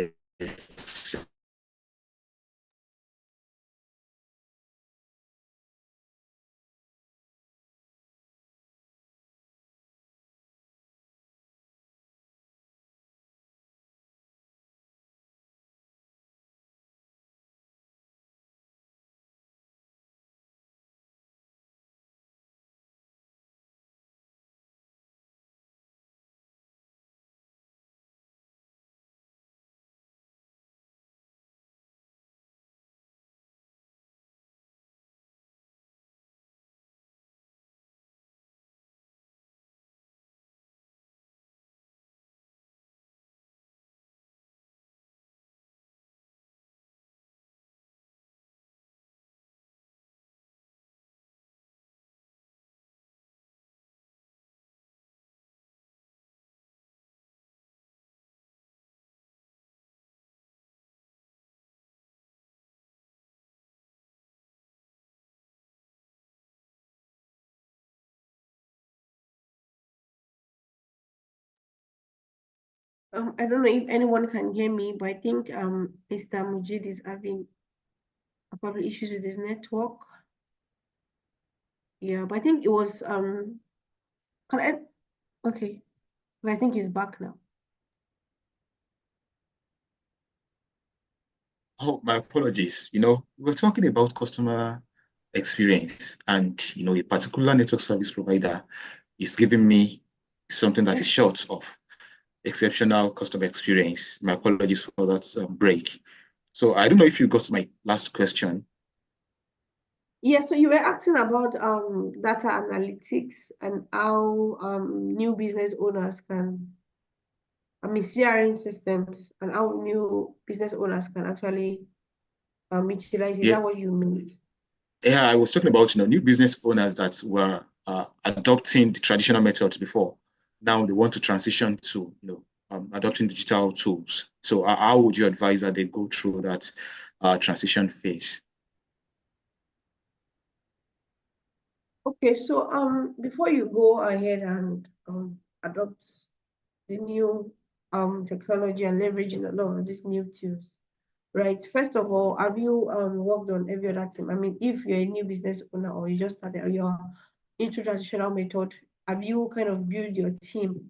I don't know if anyone can hear me, but I think Mr. Mujeeb is having probably issues with his network. Yeah, but I think it was can I okay. I think he's back now. Oh, my apologies. We're talking about customer experience, and a particular network service provider is giving me something that is short of exceptional customer experience. My apologies for that break. So I don't know if you got my last question. Yeah, so you were asking about data analytics and how new business owners can, CRM systems and how new business owners can actually utilize. Is Yeah, that what you mean? yeah, I was talking about new business owners that were adopting the traditional methods before. Now they want to transition to adopting digital tools. So how would you advise that they go through that transition phase? Okay, so before you go ahead and adopt the new technology and leveraging a lot of these new tools, right? First of all, have you worked on every other team? I mean, if you're a new business owner or you just started or you're into traditional method, have you kind of built your team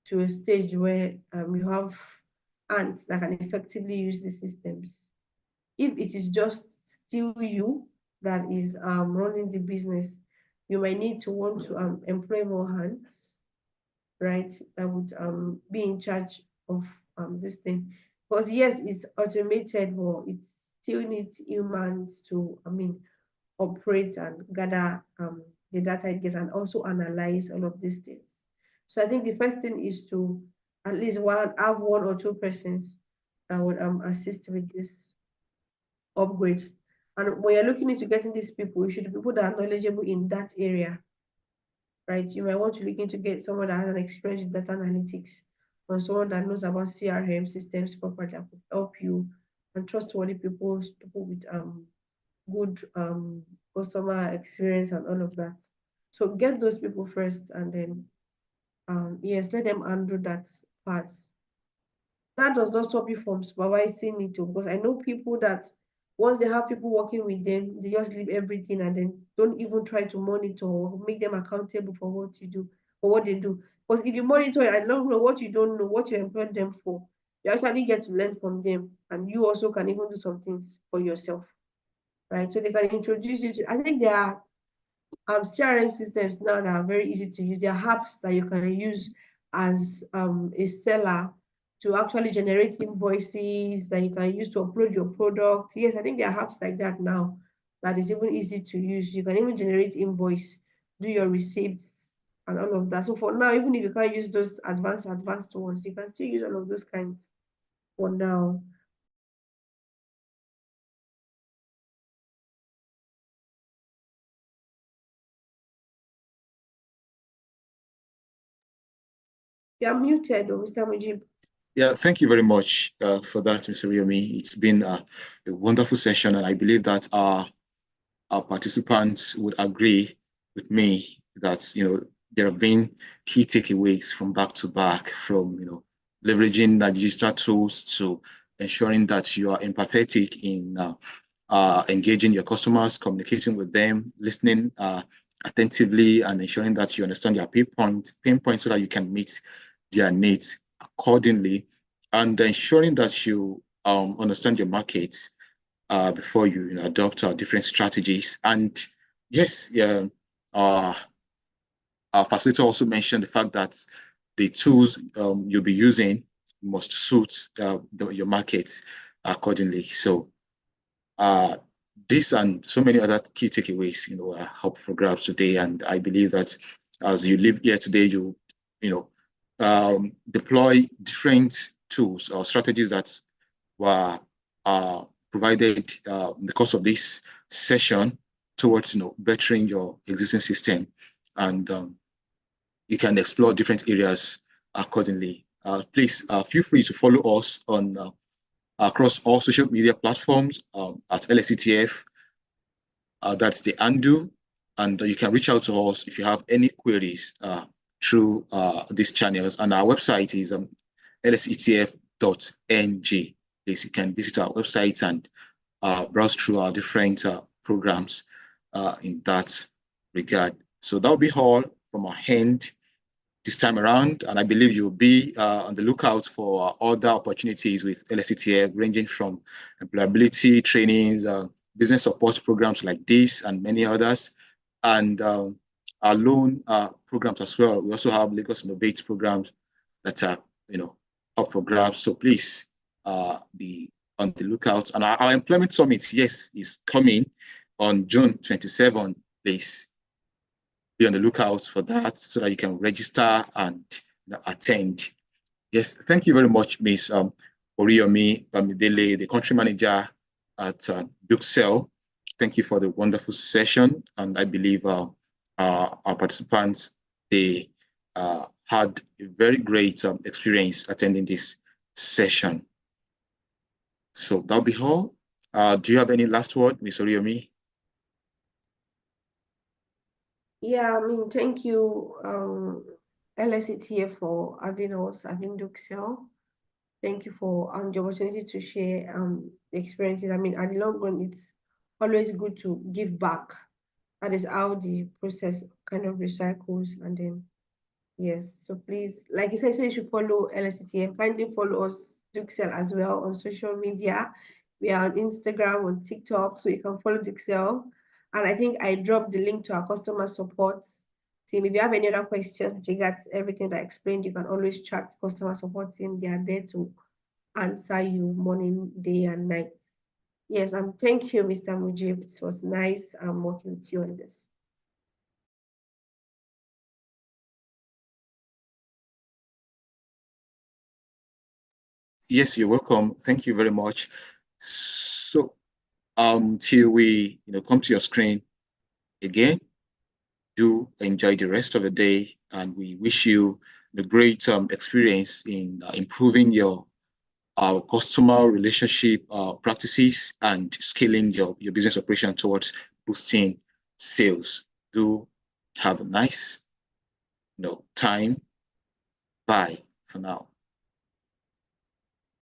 to a stage where you have ants that can effectively use the systems? If it is just still you that is running the business, you might need to want to employ more hands, right? That would be in charge of this thing. Because yes, it's automated, but it still needs humans to, operate and gather the data it gets and also analyze all of these things. So I think the first thing is to at least have one or two persons that would assist with this upgrade. And when you're looking into getting these people, you should be people that are knowledgeable in that area, right? You might want to look into get someone that has an experience with data analytics or someone that knows about CRM systems properly that could help you, and trustworthy people with good customer experience and all of that. So get those people first, and then yes, let them handle that part. That does not stop you from supervising it too, because I know people that once they have people working with them, they just leave everything and then don't even try to monitor or make them accountable for what you do or what they do. Because if you monitor, I don't know what you don't know, what you employ them for, you actually get to learn from them, and you also can even do some things for yourself, right? So they can introduce you to, I think there are CRM systems now that are very easy to use. There are apps that you can use as a seller to actually generate invoices that you can use to upload your product. Yes, I think there are apps like that now that is even easy to use. You can even generate invoice, do your receipts and all of that. So for now, even if you can't use those advanced ones, you can still use all of those kinds. for now. You're muted, Mr. Mujeeb. Yeah, thank you very much for that, Mr. Oriyomi. It's been a wonderful session, and I believe that our participants would agree with me that there have been key takeaways from back to back, from leveraging the digital tools to ensuring that you are empathetic in engaging your customers, communicating with them, listening attentively, and ensuring that you understand their pain points so that you can meet their needs accordingly, and ensuring that you understand your market before you adopt different strategies. And yes, yeah, uh, our facilitator also mentioned the fact that the tools you'll be using must suit your market accordingly. So this and so many other key takeaways, are helpful grabs today. And I believe that as you live here today, deploy different tools or strategies that were provided in the course of this session towards bettering your existing system, and you can explore different areas accordingly. Please feel free to follow us on across all social media platforms at LSETF. That's the undo, and you can reach out to us if you have any queries through these channels. And our website is lsetf.ng. Please, you can visit our website and browse through our different programs in that regard. So that'll be all from our end this time around, and I believe you'll be on the lookout for other opportunities with LSETF, ranging from employability trainings, business support programs like this, and many others, and our loan programs as well. We also have Lagos Innovate programs that are, up for grabs. So please be on the lookout. And our employment summit, yes, is coming on June 27th. Please be on the lookout for that so that you can register and attend. Yes, thank you very much, Ms. Oriyomi Bamidele, the country manager at Dukesell. Thank you for the wonderful session, and I believe our participants, they had a very great experience attending this session. So that'll be all. Do you have any last word, Ms. Oriyomi? Yeah, thank you, LSETF, for having us, having Dukesell. Thank you for the opportunity to share the experiences. at the long run, it's always good to give back. That is how the process kind of recycles. And then, yes, so please, like you said, so you should follow LSETF. Kindly follow us, Dukesell, as well on social media. We are on Instagram, on TikTok, so you can follow Dukesell. And I think I dropped the link to our customer support team. If you have any other questions with regards to everything that I explained, you can always chat customer support team. They are there to answer you morning, day, and night. Yes, thank you, Mr. Mujeeb. It was nice working with you on this. Yes, you're welcome. Thank you very much. So till we come to your screen again, do enjoy the rest of the day, and we wish you a great experience in improving your customer relationship practices and scaling your business operation towards boosting sales. Do have a nice time. Bye for now.